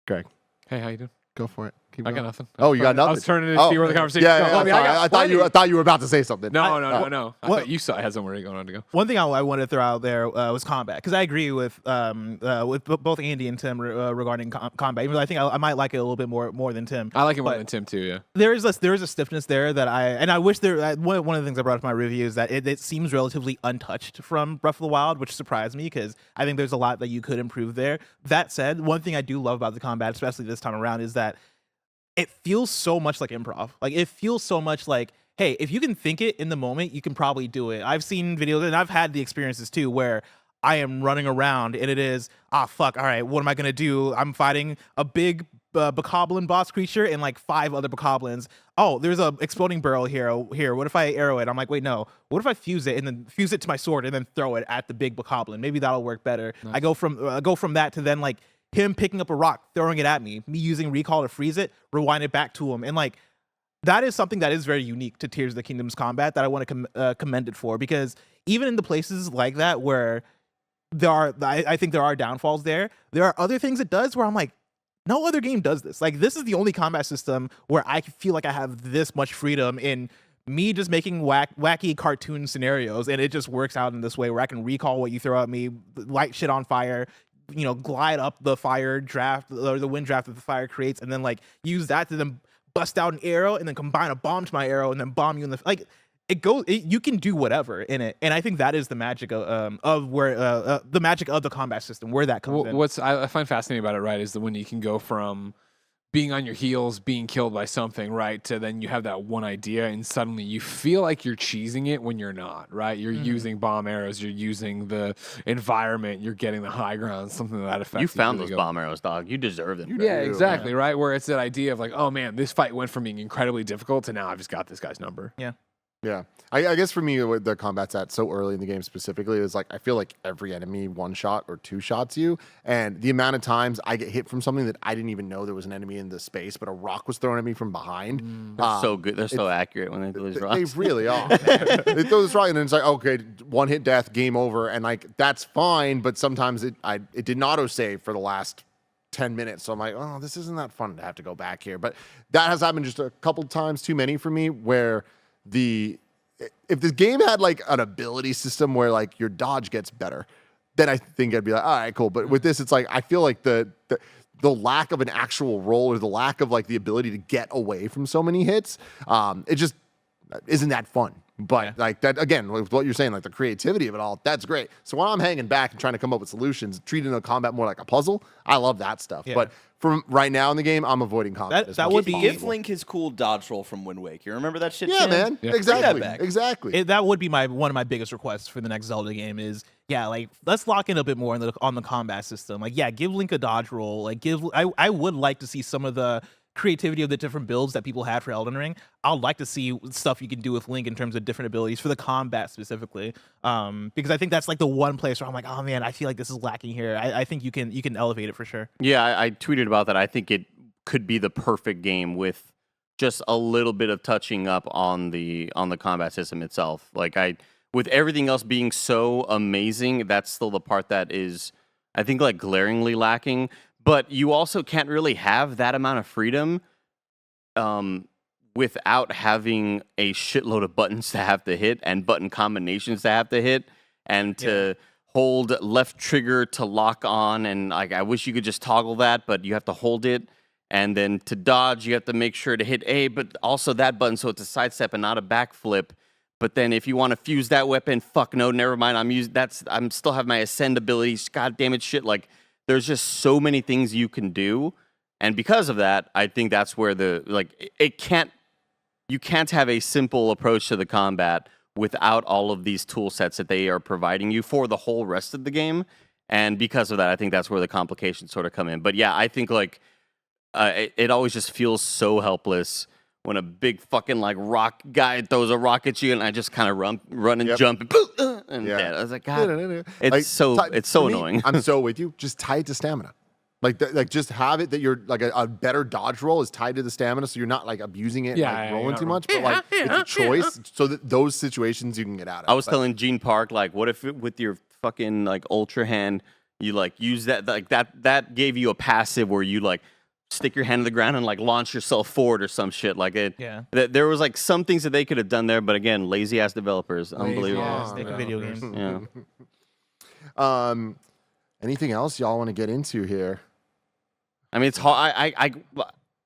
Greg, Hey, how you doing? go for it. Keep I going. got nothing. Oh, you got nothing? I was turning to see where the conversation Yeah, was going. I thought you were about to say something. No. I What- thought you saw I had somewhere going on to go. One thing I wanted to throw out there was combat, because I agree with both Andy and Tim regarding combat. Even though I think I might like it a little bit more than Tim. I like it more But than Tim too. Yeah. there is a stiffness there that I wish there. One of the things I brought up in my review is that it seems relatively untouched from Breath of the Wild, which surprised me because I think there's a lot that you could improve there. That said, one thing I do love about the combat, especially this time around, is that it feels so much like improv. Like, it feels so much like, hey, if you can think it in the moment, you can probably do it. I've seen videos, and I've had the experiences too, where I am running around and it is, fuck, all right, what am I gonna do? I'm fighting a big bokoblin boss creature and like 5 other bokoblins. Oh, there's a exploding barrel here. What if I arrow it? I'm like, wait, no. What if I fuse it and then fuse it to my sword and then throw it at the big bokoblin? Maybe that'll work better. Nice. I go from that to then like him picking up a rock, throwing it at me using recall to freeze it, rewind it back to him. And like, that is something that is very unique to Tears of the Kingdom's combat that I want to commend it for, because even in the places like that where I think there are downfalls there are other things it does where I'm like, no other game does this. Like, this is the only combat system where I feel like I have this much freedom in me just making wacky cartoon scenarios, and it just works out in this way where I can recall what you throw at me, light shit on fire, glide up the fire draft or the wind draft that the fire creates, and then like use that to then bust out an arrow and then combine a bomb to my arrow and then bomb you in the like. You can do whatever in it, and I think that is the magic of where the magic of the combat system, where that comes in. What's I find fascinating about it, right, is that when you can go from being on your heels, being killed by something, right, to then you have that one idea and suddenly you feel like you're cheesing it when you're not, right? You're using bomb arrows, you're using the environment, you're getting the high ground, something to that effect. You found those bomb arrows, dog. You deserve them. Yeah, exactly, right? Where it's that idea of like, oh man, this fight went from being incredibly difficult to now I've just got this guy's number. Yeah. Yeah. I guess for me, with the combat's at so early in the game specifically, is like I feel like every enemy 1-shot or 2-shots you, and the amount of times I get hit from something that I didn't even know there was an enemy in the space, but a rock was thrown at me from behind. They're so good. They're so accurate when they throw these rocks. They really are. They throw this rock and then it's like, okay, 1-hit death, game over, and like that's fine, but sometimes it didn't auto-save for the last 10 minutes. So I'm like, oh, this isn't that fun to have to go back here. But that has happened just a couple times too many for me, where if this game had like an ability system where like your dodge gets better, then I think I'd be like, all right, cool. But with this, it's like I feel like the lack of an actual roll, or the lack of like the ability to get away from so many hits, it just isn't that fun. But like that, again, with what you're saying, like the creativity of it all, that's great. So when I'm hanging back and trying to come up with solutions, treating the combat more like a puzzle, I love that stuff. Yeah. But from right now in the game, I'm avoiding combat. That would be give Link his cool dodge roll from Wind Waker. You remember that shit? Yeah, man. Yeah. Exactly. That would be one of my biggest requests for the next Zelda game is, like, let's lock in a bit more on the combat system. Like, give Link a dodge roll. Like, I would like to see some of the creativity of the different builds that people had for Elden Ring. I'd like to see stuff you can do with Link in terms of different abilities for the combat specifically, because I think that's like the one place where I'm like, oh man, I feel like this is lacking here. I think you can elevate it for sure. Yeah, I tweeted about that. I think it could be the perfect game with just a little bit of touching up on the combat system itself. Like with everything else being so amazing, that's still the part that is, I think, like glaringly lacking. But you also can't really have that amount of freedom without having a shitload of buttons to have to hit and button combinations to have to hit and to hold left trigger to lock on, and like I wish you could just toggle that, but you have to hold it. And then to dodge, you have to make sure to hit A, but also that button, so it's a sidestep and not a backflip. But then if you want to fuse that weapon, fuck no, never mind. I'm still have my ascend abilities. God damn it, shit. Like there's just so many things you can do, and because of that, I think that's where you can't have a simple approach to the combat without all of these tool sets that they are providing you for the whole rest of the game. And because of that, I think that's where the complications sort of come in. But yeah, I think like. It always just feels so helpless when a big fucking like rock guy throws a rock at you, and I just kind of run and jump and dead. I was like, God, it's so annoying. I'm so with you. Just tie it to stamina. Like just have it that you're like a better dodge roll is tied to the stamina, so you're not like abusing it, and rolling too much. But like it's a choice, so that those situations you can get out of. I was telling Gene Park, like, what if with your fucking like ultra hand, you like use that like that gave you a passive where you like. Stick your hand to the ground and like launch yourself forward or some shit like it. Yeah. There was like some things that they could have done there, but again, lazy ass developers, unbelievable. Video games. Yeah. Anything else y'all want to get into here? I mean, it's hard.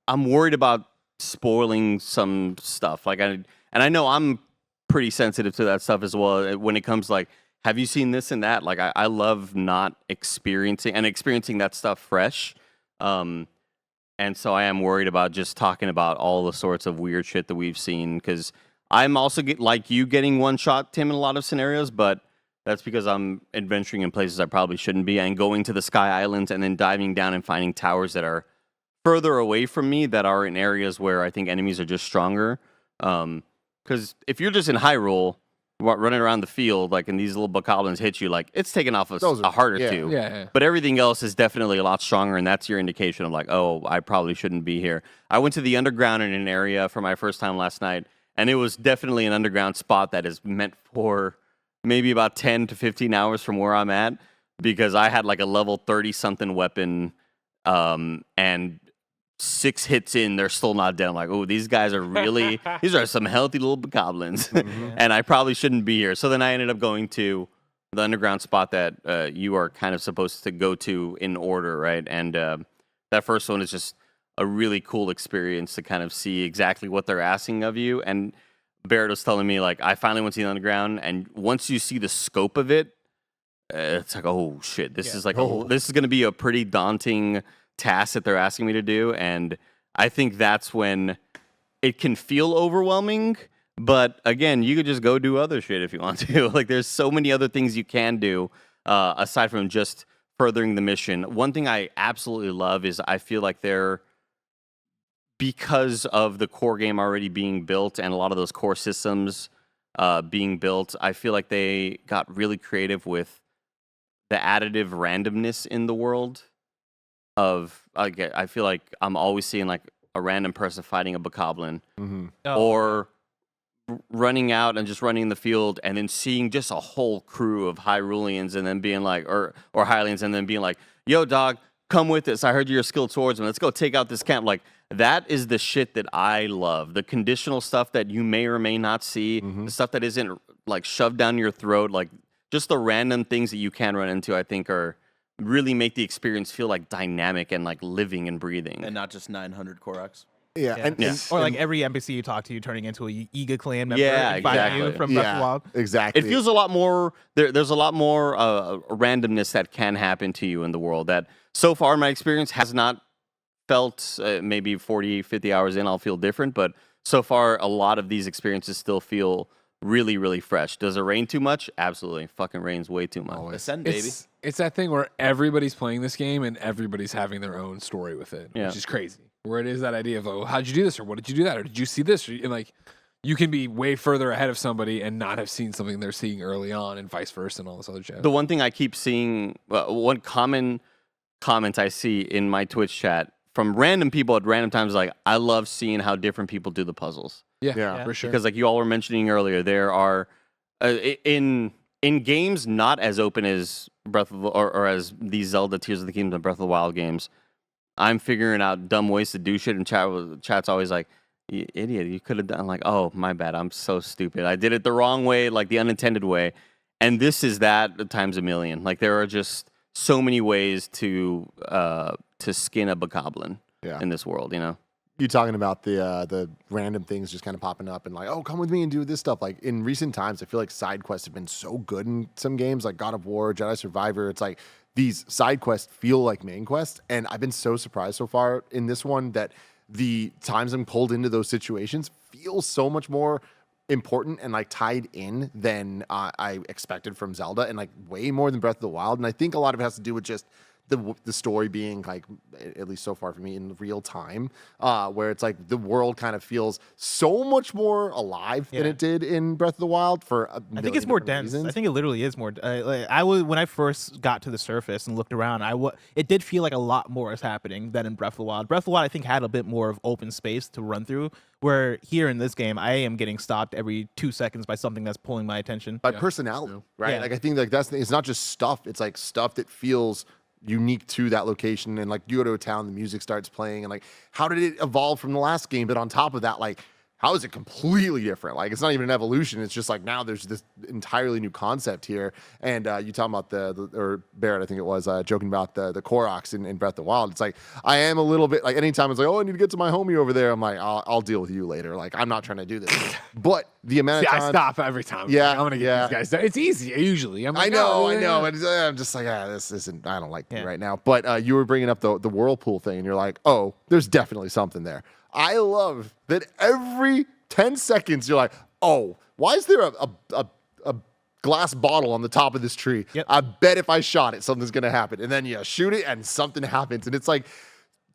I'm worried about spoiling some stuff. Like I know I'm pretty sensitive to that stuff as well. When it comes like, have you seen this and that? Like I love not experiencing that stuff fresh. And so I am worried about just talking about all the sorts of weird shit that we've seen, because I'm also like you getting one shot, Tim, in a lot of scenarios, but that's because I'm adventuring in places I probably shouldn't be and going to the Sky Islands and then diving down and finding towers that are further away from me that are in areas where I think enemies are just stronger. Because if you're just in Hyrule, running around the field, like, and these little bokoblins hit you, like, it's taken off a heart or two. Yeah. But everything else is definitely a lot stronger, and that's your indication of, like, oh, I probably shouldn't be here. I went to the underground in an area for my first time last night, and it was definitely an underground spot that is meant for maybe about 10 to 15 hours from where I'm at, because I had, like, a level 30-something weapon, and 6 hits in, they're still not dead. I'm like, oh, these guys are really, these are some healthy little goblins. And I probably shouldn't be here. So then I ended up going to the underground spot that you are kind of supposed to go to in order, right? And that first one is just a really cool experience to kind of see exactly what they're asking of you. And Barrett was telling me, like, I finally went to the underground, and once you see the scope of it, it's like, oh, shit, this is like, this is going to be a pretty daunting tasks that they're asking me to do, and I think that's when it can feel overwhelming. But again, you could just go do other shit if you want to. Like, there's so many other things you can do aside from just furthering the mission. One thing I absolutely love is I feel like because of the core game already being built and a lot of those core systems being built, I feel like they got really creative with the additive randomness in the world. I feel like I'm always seeing like a random person fighting a bokoblin, or running out and just running in the field, and then seeing just a whole crew of Hyruleans, and then being like, or Hylians, and then being like, "Yo, dog, come with us. I heard you're a skilled swordsman. Let's go take out this camp." Like, that is the shit that I love. The conditional stuff that you may or may not see, the stuff that isn't like shoved down your throat, like just the random things that you can run into, I think really make the experience feel like dynamic and like living and breathing, and not just 900 Korax. Or like every NPC you talk to, you turning into a Yiga clan member. Exactly. You from Breath of the Wild. Exactly. It feels a lot more. There's a lot more randomness that can happen to you in the world. That so far, my experience has not felt. Maybe 40, 50 hours in, I'll feel different. But so far, a lot of these experiences still feel really, really fresh. Does it rain too much? Absolutely. Fucking rains way too much. Ascend, baby. It's that thing where everybody's playing this game and everybody's having their own story with it, which is crazy. Where it is that idea of, oh, how'd you do this? Or what did you do that? Or did you see this? And like, you can be way further ahead of somebody and not have seen something they're seeing early on, and vice versa, and all this other shit. The one thing I keep seeing, one common comment I see in my Twitch chat from random people at random times, like, I love seeing how different people do the puzzles. Yeah, for sure. Because like you all were mentioning earlier, there are in games not as open as Breath of or as these Zelda Tears of the Kingdom and Breath of the Wild games, I'm figuring out dumb ways to do shit, and chat's always like, "You idiot, you could have done," like, "Oh, my bad, I'm so stupid. I did it the wrong way, like the unintended way." And this is that times a million. Like there are just so many ways to skin a bokoblin in this world, you know. You talking about the random things just kind of popping up and like, oh, come with me and do this stuff. Like in recent times, I feel like side quests have been so good in some games like God of War, Jedi Survivor. It's like these side quests feel like main quests, and I've been so surprised so far in this one that the times I'm pulled into those situations feel so much more important and like tied in than I expected from Zelda, and like way more than Breath of the Wild. And I think a lot of it has to do with just the story being like, at least so far for me, in real time, where it's like the world kind of feels so much more alive than it did in Breath of the Wild. I think it's more dense. I think it literally is more. When I first got to the surface and looked around, it did feel like a lot more is happening than in Breath of the Wild. Breath of the Wild, I think, had a bit more of open space to run through. Where here in this game, I am getting stopped every 2 seconds by something that's pulling my attention. By personality, right? Yeah. Like I think like it's not just stuff. It's like stuff that feels unique to that location, and like you go to a town, the music starts playing, and like how did it evolve from the last game? But on top of that, like how is it completely different? Like it's not even an evolution. It's just like now there's this entirely new concept here. And you talking about or Barrett, I think it was, joking about the Koroks in Breath of the Wild. It's like I am a little bit like anytime it's like, oh, I need to get to my homie over there. I'm like, I'll deal with you later. Like I'm not trying to do this. But the amount of time I stop every time. Yeah, I'm gonna get these guys done. It's easy usually. I'm like, I know. Yeah. And I'm just like, this isn't. I don't like you right now. But you were bringing up the whirlpool thing, and you're like, oh, there's definitely something there. I love that every 10 seconds you're like, oh, why is there a glass bottle on the top of this tree? Yep. I bet if I shot it, something's gonna happen. And then you shoot it, and something happens, and it's like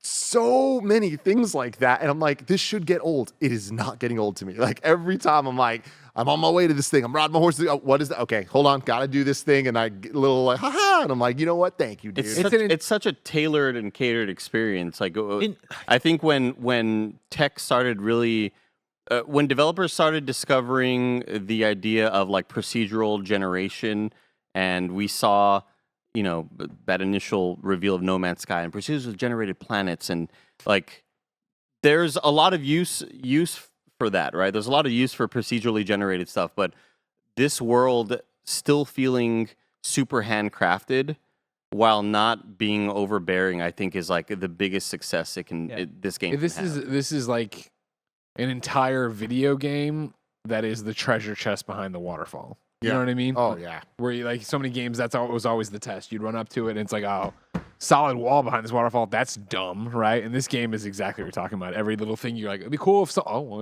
so many things like that. And I'm like, this should get old. It is not getting old to me. Like every time I'm like, I'm on my way to this thing. I'm riding my horse. Oh, what is that? Okay, hold on. Got to do this thing. And I get a little like, haha. And I'm like, you know what? Thank you, dude. It's such a tailored and catered experience. Like, I think when tech started really, when developers started discovering the idea of like procedural generation, and we saw, you know, that initial reveal of No Man's Sky and procedurally generated planets, and like, there's a lot of use for that, right? There's a lot of use for procedurally generated stuff, but this world still feeling super handcrafted while not being overbearing, I think, is like the biggest success this game. This is like an entire video game that is the treasure chest behind the waterfall. You know what I mean? Oh yeah. Where you, like so many games, was always the test. You'd run up to it and it's like, oh, solid wall behind this waterfall. That's dumb, right? And this game is exactly what you're talking about. Every little thing you're like, it'd be cool if it's cool.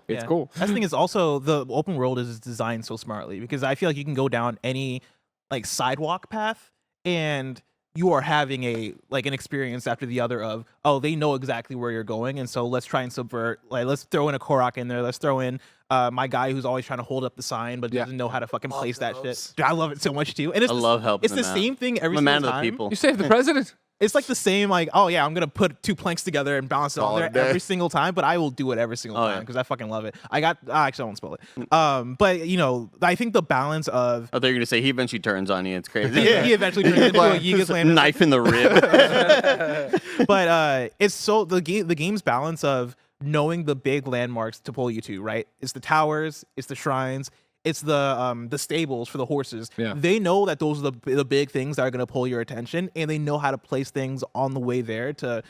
It's cool. That's the thing is also the open world is designed so smartly because I feel like you can go down any like sidewalk path and you are having an experience after the other of, oh, they know exactly where you're going, and so let's try and subvert. Like, let's throw in a Korok in there. Let's throw in my guy who's always trying to hold up the sign but doesn't know how to fucking place that shit. Dude, I love it so much too. And I love helping. It's the same thing every single time. People. You saved the president. It's like the same, like, oh yeah, I'm gonna put 2 planks together and balance it on there every single time, but I will do it every single time because I fucking love it. Actually, I won't spoil it. But you know, I think the balance of I thought you were gonna say he eventually turns on you. It's crazy. he eventually turns into a Yiga's Lantern. Knife in the rib. But it's so the game's balance of knowing the big landmarks to pull you to, right? It's the towers, it's the shrines. It's the stables for the horses. Yeah. They know that those are the big things that are going to pull your attention, and they know how to place things on the way there to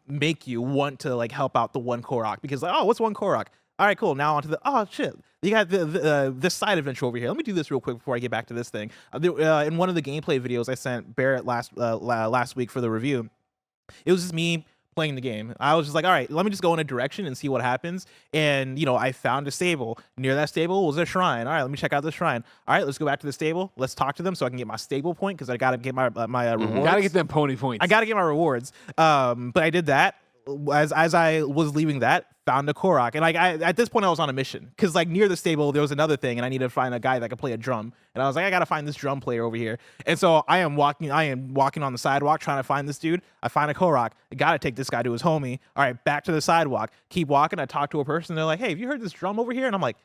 make you want to like help out the one Korok because like, oh, what's one Korok? All right, cool. Now onto oh shit, you got this side adventure over here. Let me do this real quick before I get back to this thing. In one of the gameplay videos I sent Barrett last week for the review, it was just me playing the game. I was just like, all right, let me just go in a direction and see what happens. And, you know, I found a stable. Near that stable was a shrine. All right, let me check out the shrine. All right, let's go back to the stable. Let's talk to them so I can get my stable point because I got to get my rewards. Got to get them pony points. I got to get my rewards. But I did that. As I was leaving that, found a Korok. And like at this point I was on a mission because like near the stable there was another thing and I needed to find a guy that could play a drum. And I was like, I gotta find this drum player over here. And so I am walking on the sidewalk trying to find this dude. I find a Korok. I gotta take this guy to his homie. All right, back to the sidewalk. Keep walking. I talk to a person. They're like, hey, have you heard this drum over here? And I'm like,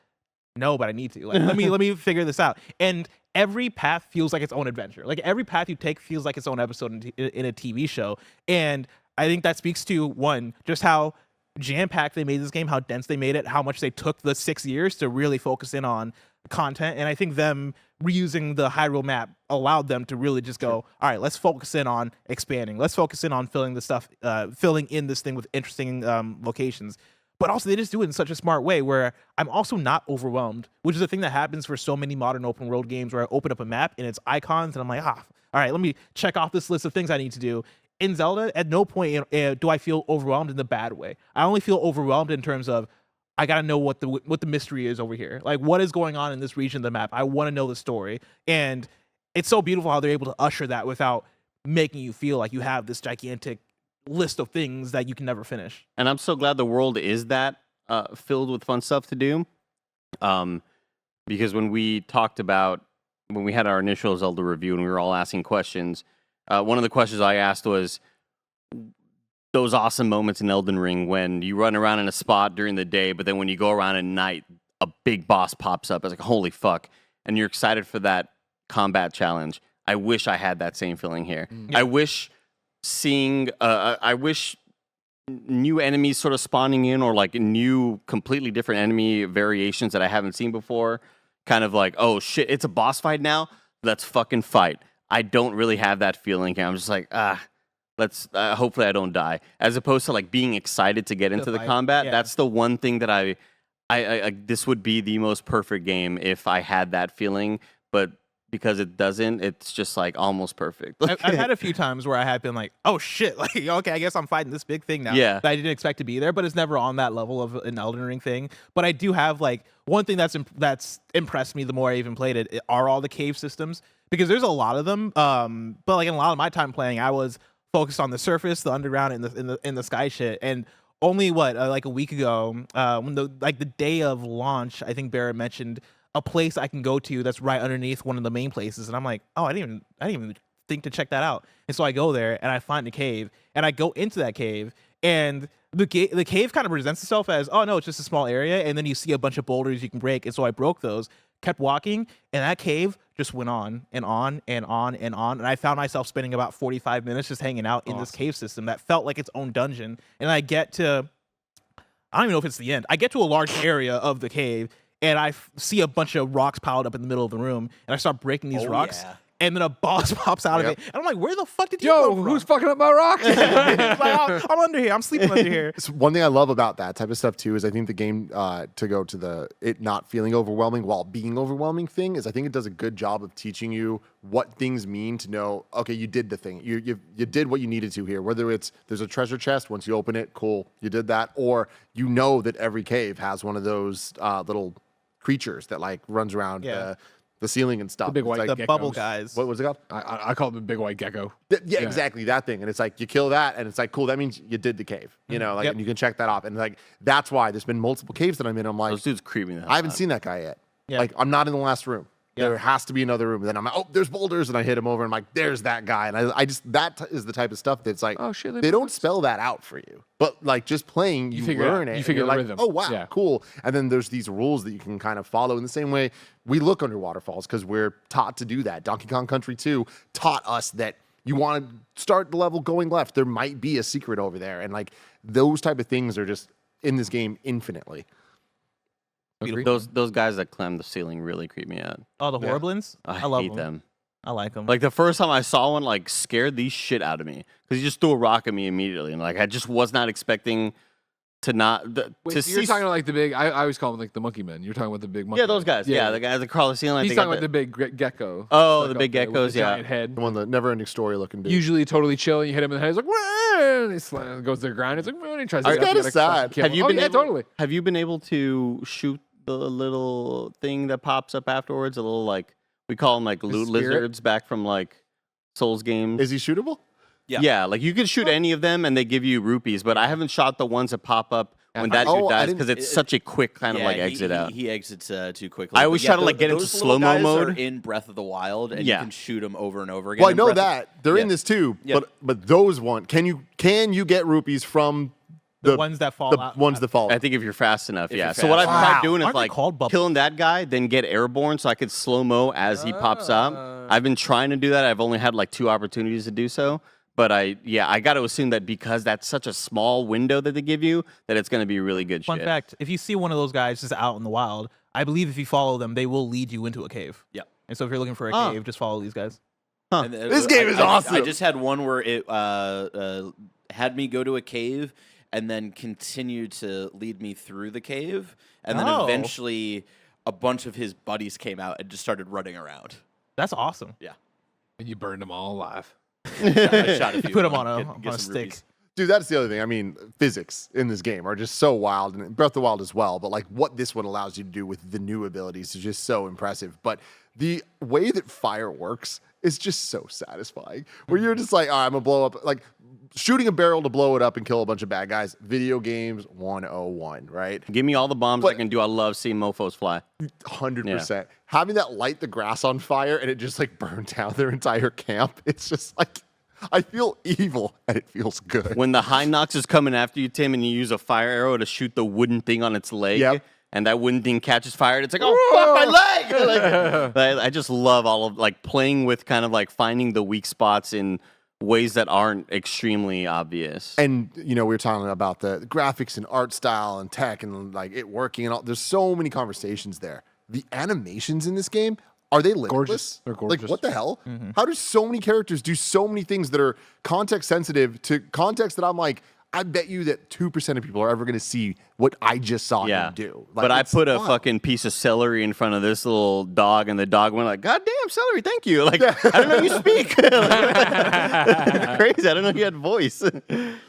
no, but I need to. Like, let me figure this out. And every path feels like its own adventure. Like every path you take feels like its own episode in a TV show. And I think that speaks to one, just how jam-packed they made this game, how dense they made it, how much they took the 6 years to really focus in on content. And I think them reusing the Hyrule map allowed them to really just go, all right, let's focus in on expanding. Let's focus in on filling in this thing with interesting locations. But also, they just do it in such a smart way where I'm also not overwhelmed, which is a thing that happens for so many modern open world games where I open up a map and it's icons and I'm like, all right, let me check off this list of things I need to do. In Zelda, at no point do I feel overwhelmed in the bad way. I only feel overwhelmed in terms of I gotta know what the mystery is over here. Like, what is going on in this region of the map? I want to know the story, and it's so beautiful how they're able to usher that without making you feel like you have this gigantic list of things that you can never finish. And I'm so glad the world is that filled with fun stuff to do. Because when we had our initial Zelda review and we were all asking questions, one of the questions I asked was those awesome moments in Elden Ring when you run around in a spot during the day, but then when you go around at night, a big boss pops up. It's like, holy fuck. And you're excited for that combat challenge. I wish I had that same feeling here. Yeah. I wish new enemies sort of spawning in, or like new, completely different enemy variations that I haven't seen before. Kind of like, oh shit, it's a boss fight now? Let's fucking fight. I don't really have that feeling here. I'm just like, let's hopefully I don't die. As opposed to like being excited to get into the combat. Yeah. That's the one thing that I this would be the most perfect game if I had that feeling, but because it doesn't, it's just like almost perfect. I've had a few times where I have been like, oh shit, like, okay, I guess I'm fighting this big thing now Yeah. that I didn't expect to be there, but it's never on that level of an Elden Ring thing. But I do have like one thing that's impressed me the more I even played it are all the cave systems, because there's a lot of them. But like in a lot of my time playing, I was focused on the surface, the underground, and the sky shit. And only like a week ago, when the day of launch, I think Barrett mentioned a place I can go to that's right underneath one of the main places, and I'm like, oh, I didn't even think to check that out. And so I go there and I find a cave, and I go into that cave, and the cave kind of presents itself as, oh no, it's just a small area, and then you see a bunch of boulders you can break, and so I broke those, kept walking, and that cave just went on and on and on and on, and I found myself spending about 45 minutes just hanging out in this cave system that felt like its own dungeon. And I get to, I don't even know if it's the end, I get to a large area of the cave, and I see a bunch of rocks piled up in the middle of the room, and I start breaking these rocks, and then a boss pops out of it, and I'm like, where the fuck did you come from? Who's fucking up my rocks? I'm under here. I'm sleeping under here. So one thing I love about that type of stuff too is I think the game to go to the it not feeling overwhelming while being overwhelming thing is I think it does a good job of teaching you what things mean to know, okay, you did the thing. You did what you needed to here. Whether it's there's a treasure chest, once you open it, cool, you did that, or you know that every cave has one of those little creatures that like runs around the ceiling and stuff. The big white The geckos. bubble guys. What was it called? I call it the big white gecko. Yeah, exactly that thing. And it's like you kill that, and it's like cool. That means you did the cave, you know, like and you can check that off. And like that's why there's been multiple caves that I'm in. I'm like, Those dudes creeping the hell I haven't out. seen that guy yet. Yeah. Like I'm not in the last room. There has to be another room. And then I'm like, oh, there's boulders, and I hit him over, and I'm like, there's that guy. And I just is the type of stuff that's like, Oh, shit, they don't spell that out for you, but like just playing, you figure it learn out. it. You and figure you're the like, rhythm. oh wow, Yeah. cool. And then there's these rules that you can kind of follow in the same way we look under waterfalls because we're taught to do that. Donkey Kong Country 2 taught us that you want to start the level going left. There might be a secret over there, and like those type of things are just in this game infinitely. Agreed. Those guys that climb the ceiling really creep me out. Oh, the Horriblins? I love hate them. I like them. Like the first time I saw one, like scared the shit out of me because he just threw a rock at me immediately, and like I just was not expecting to not to Wait, see. you're talking about like the big. I always call them like the monkey men. You're talking about the big monkey. Yeah, those men. guys. Yeah, the guys that crawl the ceiling. He's they talking got about the big gecko. Oh, stuck the up big there with geckos, the yeah. giant head. The one, the never-ending story looking dude. Usually totally chill, and you hit him in the head. He's like, "Wah!" and he goes to the ground. It's like, "Wah!" and he tries to It's get up, kinda you gotta fucking sad. kill Have him. you Oh, been yeah, able? totally. Have you been able to shoot the little thing that pops up afterwards? A little like we call them like loot spirit? lizards back from like Souls games. Is he shootable? Yeah, like you can shoot any of them and they give you rupees, but I haven't shot the ones that pop up when that Oh, dude I dies didn't- because it's such a quick kind of like exit out. He exits too quickly. I always But try to, like, get into those little slow-mo guys are mode. in Breath of the Wild, and Yeah. you can shoot them over and over again. Well, I in know Breath of- that they're in Yeah. this too, Yeah. but those one can you get rupees from the ones that fall the out. ones that fall? I think if you're fast enough, yeah. you're So what I've fast. tried Wow. doing is Aren't they like called bubbles? killing that guy, then get airborne so I could slow mo as he pops up. I've been trying to do that. I've only had like 2 opportunities to do so. But I got to assume that because that's such a small window that they give you, that it's going to be really good Fun shit. fact, if you see one of those guys just out in the wild, I believe if you follow them, they will lead you into a cave. Yep. And so if you're looking for a Oh. cave, just follow these guys. And, This game is awesome. I just had one where it had me go to a cave and then continued to lead me through the cave, and then Oh. eventually a bunch of his buddies came out and just started running around. That's awesome. And you burned them all alive. I shot a few. put 'em of on get a some stick. rupees. Dude, that's the other thing. I mean, physics in this game are just so wild, and Breath of the Wild as well. But like what this one allows you to do with the new abilities is just so impressive. But the way that fire works is just so satisfying. Where you're just like, I'm gonna blow up, like shooting a barrel to blow it up and kill a bunch of bad guys. Video games 101, right? Give me all the bombs I But- can do. I love seeing mofos fly. 100%. Having that light the grass on fire and it just like burn down their entire camp. It's just like I feel evil and it feels good. When the High Nox is coming after you, Tim, and you use a fire arrow to shoot the wooden thing on its leg, Yep. and that wooden thing catches fire, and it's like, oh, fuck my leg! Like, I just love all of, like, playing with kind of, like, finding the weak spots in ways that aren't extremely obvious. And we were talking about the graphics and art style and tech and like it working and all. There's so many conversations there. The animations in this game, are they limitless? Gorgeous. They're gorgeous. Like what the hell? How do so many characters do so many things that are context sensitive to context that I'm like, I bet you that 2% of people are ever going to see what I just saw him do. Like, but I it's put a wild. fucking piece of celery in front of this little dog, and the dog went like, "God damn, celery, thank you." Like, I don't know you speak. Crazy. I don't know you had voice.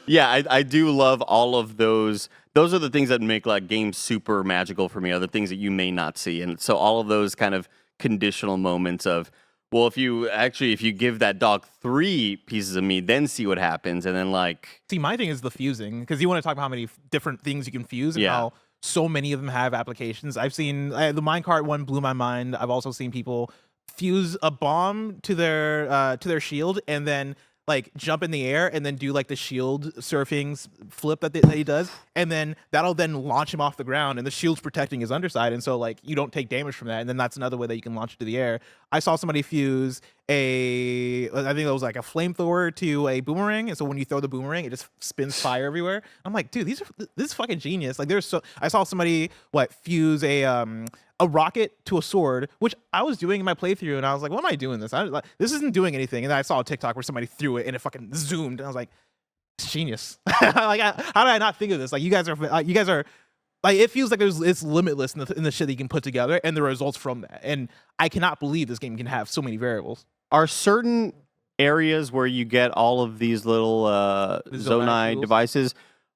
Yeah, I do love all of those. Those are the things that make like games super magical for me. Are the things that you may not see, and so all of those kind of conditional moments of, well, if you give that dog 3 pieces of meat, then see what happens, and then like. See, my thing is the fusing, because you want to talk about how many different things you can fuse and Yeah. how so many of them have applications. I've seen the minecart one blew my mind. I've also seen people fuse a bomb to their shield and then like jump in the air and then do like the shield surfing flip that he does, and then that'll then launch him off the ground, and the shield's protecting his underside, and so like you don't take damage from that, and then that's another way that you can launch it to the air. I saw somebody fuse I think it was like a flamethrower to a boomerang, and so when you throw the boomerang, it just spins fire everywhere. I'm like, dude, this is fucking genius. Like I saw somebody fuse a rocket to a sword, which I was doing in my playthrough, and I was like, what am I doing this? This isn't doing anything. And then I saw a TikTok where somebody threw it and it fucking zoomed, and I was like, it's genius. Like, how did I not think of this? Like, you guys are like, it feels like it's limitless in the shit that you can put together and the results from that. And I cannot believe this game can have so many variables. Are certain areas where you get all of these little Zonai tools? devices?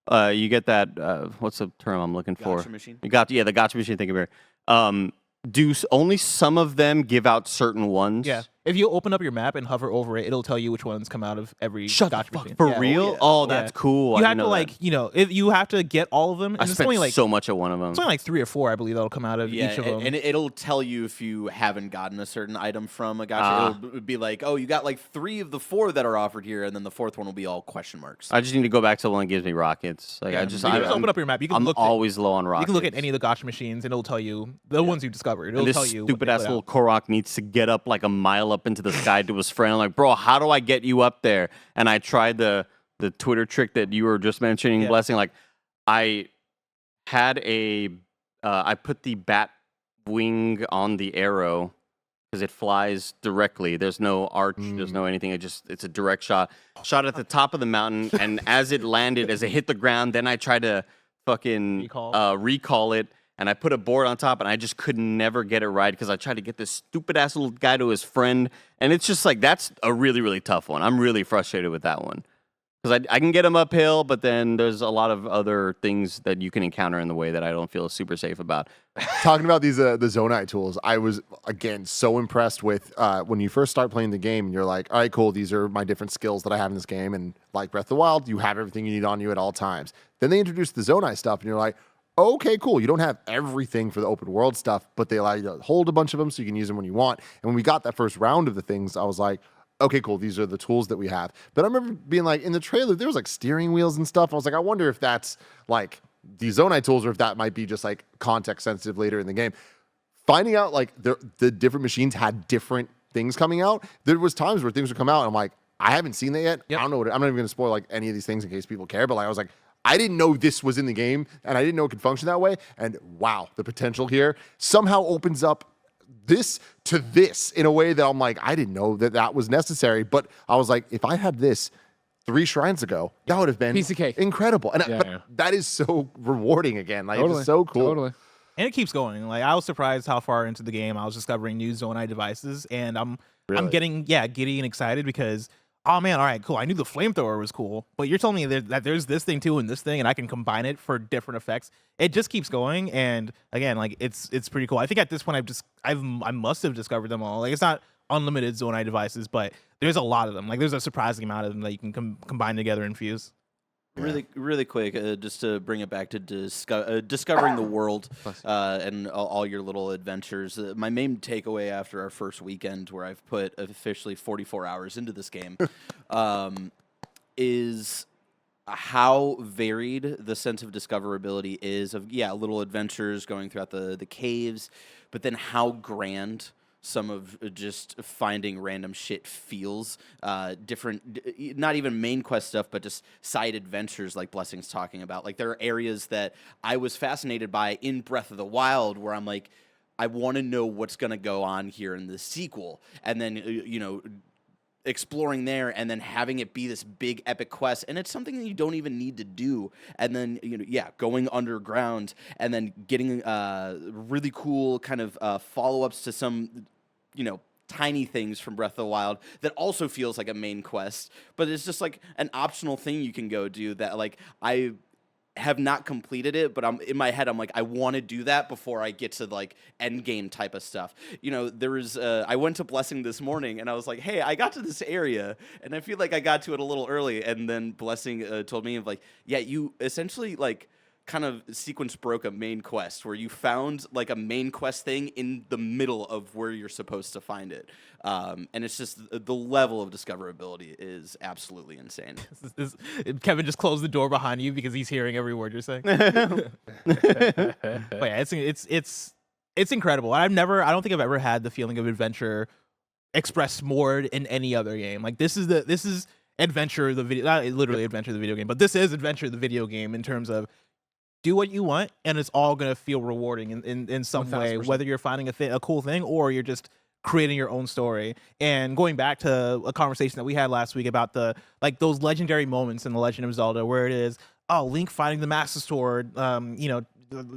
You get that. What's the term I'm looking for? Gotcha machine. You got the gotcha machine. Thank you, Barry. Do only some of them give out certain ones? Yeah. If you open up your map and hover over it, it'll tell you which ones come out of every Shut the gotcha fuck machine. for Yeah. real? yeah. Oh, that's cool. You I have didn't to know that. if you have to get all of them. And I it's spent only like so much at one of them. it's only like 3 or 4, I believe, that'll come out of Yeah, each of them. and it'll tell you if you haven't gotten a certain item from a gotcha. It'll be like, oh, you got like 3 of the 4 that are offered here, and then the 4th one will be all question marks. I just need to go back to the one that gives me rockets. Like Yeah. I just, You can I'm, just open up your map. You can I'm look. always low on rockets. You can look at any of the gotcha machines, and it'll tell you the ones you discovered. It'll And this tell you. what stupid they ass put little out. Korok needs to get up like a mile up into the sky to his friend. I'm like, bro, how do I get you up there? And I tried the Twitter trick that you were just mentioning, Yeah. Blessing. Like, I had I put the bat wing on the arrow because it flies directly. There's no arch. There's no anything. It's a direct shot. Shot at the top of the mountain, and as it landed, as it hit the ground, then I tried to fucking recall it. And I put a board on top, and I just could never get it right because I tried to get this stupid ass little guy to his friend, and it's just like that's a really, really tough one. I'm really frustrated with that one because I can get him uphill, but then there's a lot of other things that you can encounter in the way that I don't feel super safe about. Talking about these the Zonai tools, I was again so impressed with when you first start playing the game and you're like, all right, cool, these are my different skills that I have in this game, and like Breath of the Wild, you have everything you need on you at all times. Then they introduced the Zonai stuff, and you're like, okay, cool. You don't have everything for the open world stuff, but they allow you to hold a bunch of them so you can use them when you want. And when we got that first round of the things, I was like, okay, cool. These are the tools that we have. But I remember being like, in the trailer, there was like steering wheels and stuff. I was like, I wonder if that's like these Zonai tools or if that might be just like context sensitive later in the game. Finding out like the different machines had different things coming out. There was times where things would come out and I'm like, I haven't seen that yet. Yep. I don't know I'm not even going to spoil like any of these things in case people care. But like, I was like, I didn't know this was in the game, and I didn't know it could function that way. And wow, the potential here somehow opens up this to this in a way that I'm like, I didn't know that was necessary. But I was like, if I had this 3 shrines ago, that would have been Piece of cake. incredible. And Yeah, but yeah. that is so rewarding again. Like, Totally. it's so cool. Totally. And it keeps going. Like I was surprised how far into the game I was discovering new Zonai devices, and I'm Really? getting giddy and excited because oh man, all right, cool. I knew the flamethrower was cool, but you're telling me that there's this thing too and this thing, and I can combine it for different effects. It just keeps going, and again, like it's pretty cool. I think at this point I must have discovered them all. Like it's not unlimited Zonai devices, but there's a lot of them. Like there's a surprising amount of them that you can combine together and fuse. Really quick, just to bring it back to discovering the world and all your little adventures. My main takeaway after our first weekend, where I've put officially 44 hours into this game, is how varied the sense of discoverability is of little adventures going throughout the caves, but then how grand some of just finding random shit feels. Different, not even main quest stuff, but just side adventures like Blessing's talking about. Like there are areas that I was fascinated by in Breath of the Wild where I'm like, I want to know what's going to go on here in the sequel. And then, exploring there and then having it be this big epic quest, and it's something that you don't even need to do, and then going underground and then getting really cool kind of follow-ups to some tiny things from Breath of the Wild that also feels like a main quest, but it's just like an optional thing you can go do that like I have not completed it, but I'm in my head I'm like I want to do that before I get to like end game type of stuff. There was I went to Blessing this morning and I was like, hey, I got to this area and I feel like I got to it a little early, and then Blessing told me of like, yeah, you essentially like kind of sequence broke a main quest where you found like a main quest thing in the middle of where you're supposed to find it. And it's just the level of discoverability is absolutely insane. Kevin just closed the door behind you because he's hearing every word you're saying. But yeah, it's incredible. I don't think I've ever had the feeling of adventure expressed more in any other game. Like this is adventure the video, not literally adventure the video game, but this is adventure the video game in terms of do what you want, and it's all going to feel rewarding in some way, whether you're finding a cool thing or you're just creating your own story. And going back to a conversation that we had last week about those legendary moments in The Legend of Zelda where it is, Link finding the Master Sword,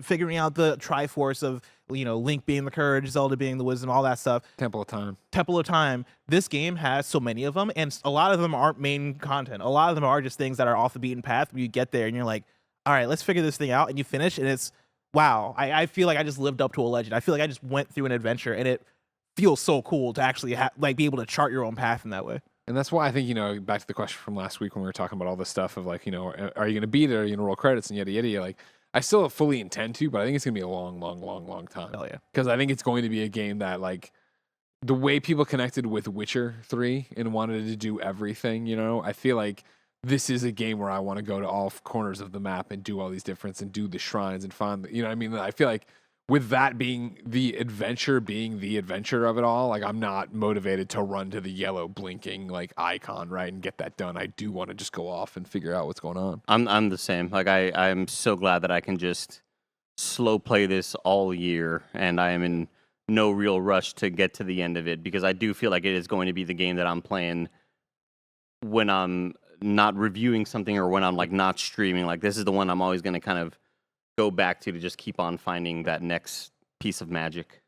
figuring out the Triforce of, Link being the courage, Zelda being the wisdom, all that stuff. Temple of Time. This game has so many of them, and a lot of them aren't main content. A lot of them are just things that are off the beaten path. When you get there and you're like, all right, let's figure this thing out, and you finish, and it's, wow, I feel like I just lived up to a legend. I feel like I just went through an adventure, and it feels so cool to actually be able to chart your own path in that way. And that's why I think, back to the question from last week when we were talking about all this stuff of like, are you going to beat it? Are you going to roll credits and yada, yada? Like, I still fully intend to, but I think it's going to be a long, long, long, long time. Hell yeah. Because I think it's going to be a game that, like, the way people connected with Witcher 3 and wanted to do everything, I feel like this is a game where I want to go to all corners of the map and do all these different and do the shrines and find, what I mean? I feel like with that being the adventure of it all, like I'm not motivated to run to the yellow blinking like icon, right, and get that done. I do want to just go off and figure out what's going on. I'm the same. Like I'm so glad that I can just slow play this all year, and I am in no real rush to get to the end of it, because I do feel like it is going to be the game that I'm playing when I'm not reviewing something or when I'm like not streaming. Like this is the one I'm always going to kind of go back to just keep on finding that next piece of magic.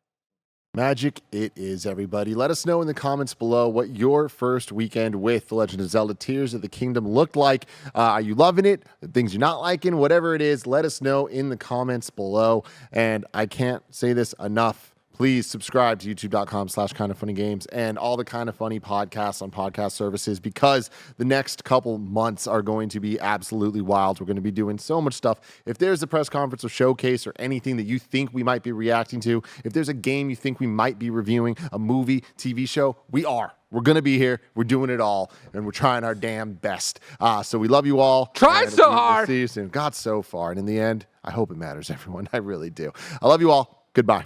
Magic it is, everybody. Let us know in the comments below what your first weekend with The Legend of Zelda Tears of the Kingdom looked like. Are you loving it? The things you're not liking? Whatever it is, let us know in the comments below. And I can't say this enough. Please subscribe to youtube.com/KindaFunnyGames and all the Kinda Funny podcasts on podcast services, because the next couple months are going to be absolutely wild. We're going to be doing so much stuff. If there's a press conference or showcase or anything that you think we might be reacting to, if there's a game you think we might be reviewing, a movie, TV show, we are. We're going to be here. We're doing it all, and we're trying our damn best. So we love you all. Tried so hard. See you soon. Got so far. And in the end, I hope it matters, everyone. I really do. I love you all. Goodbye.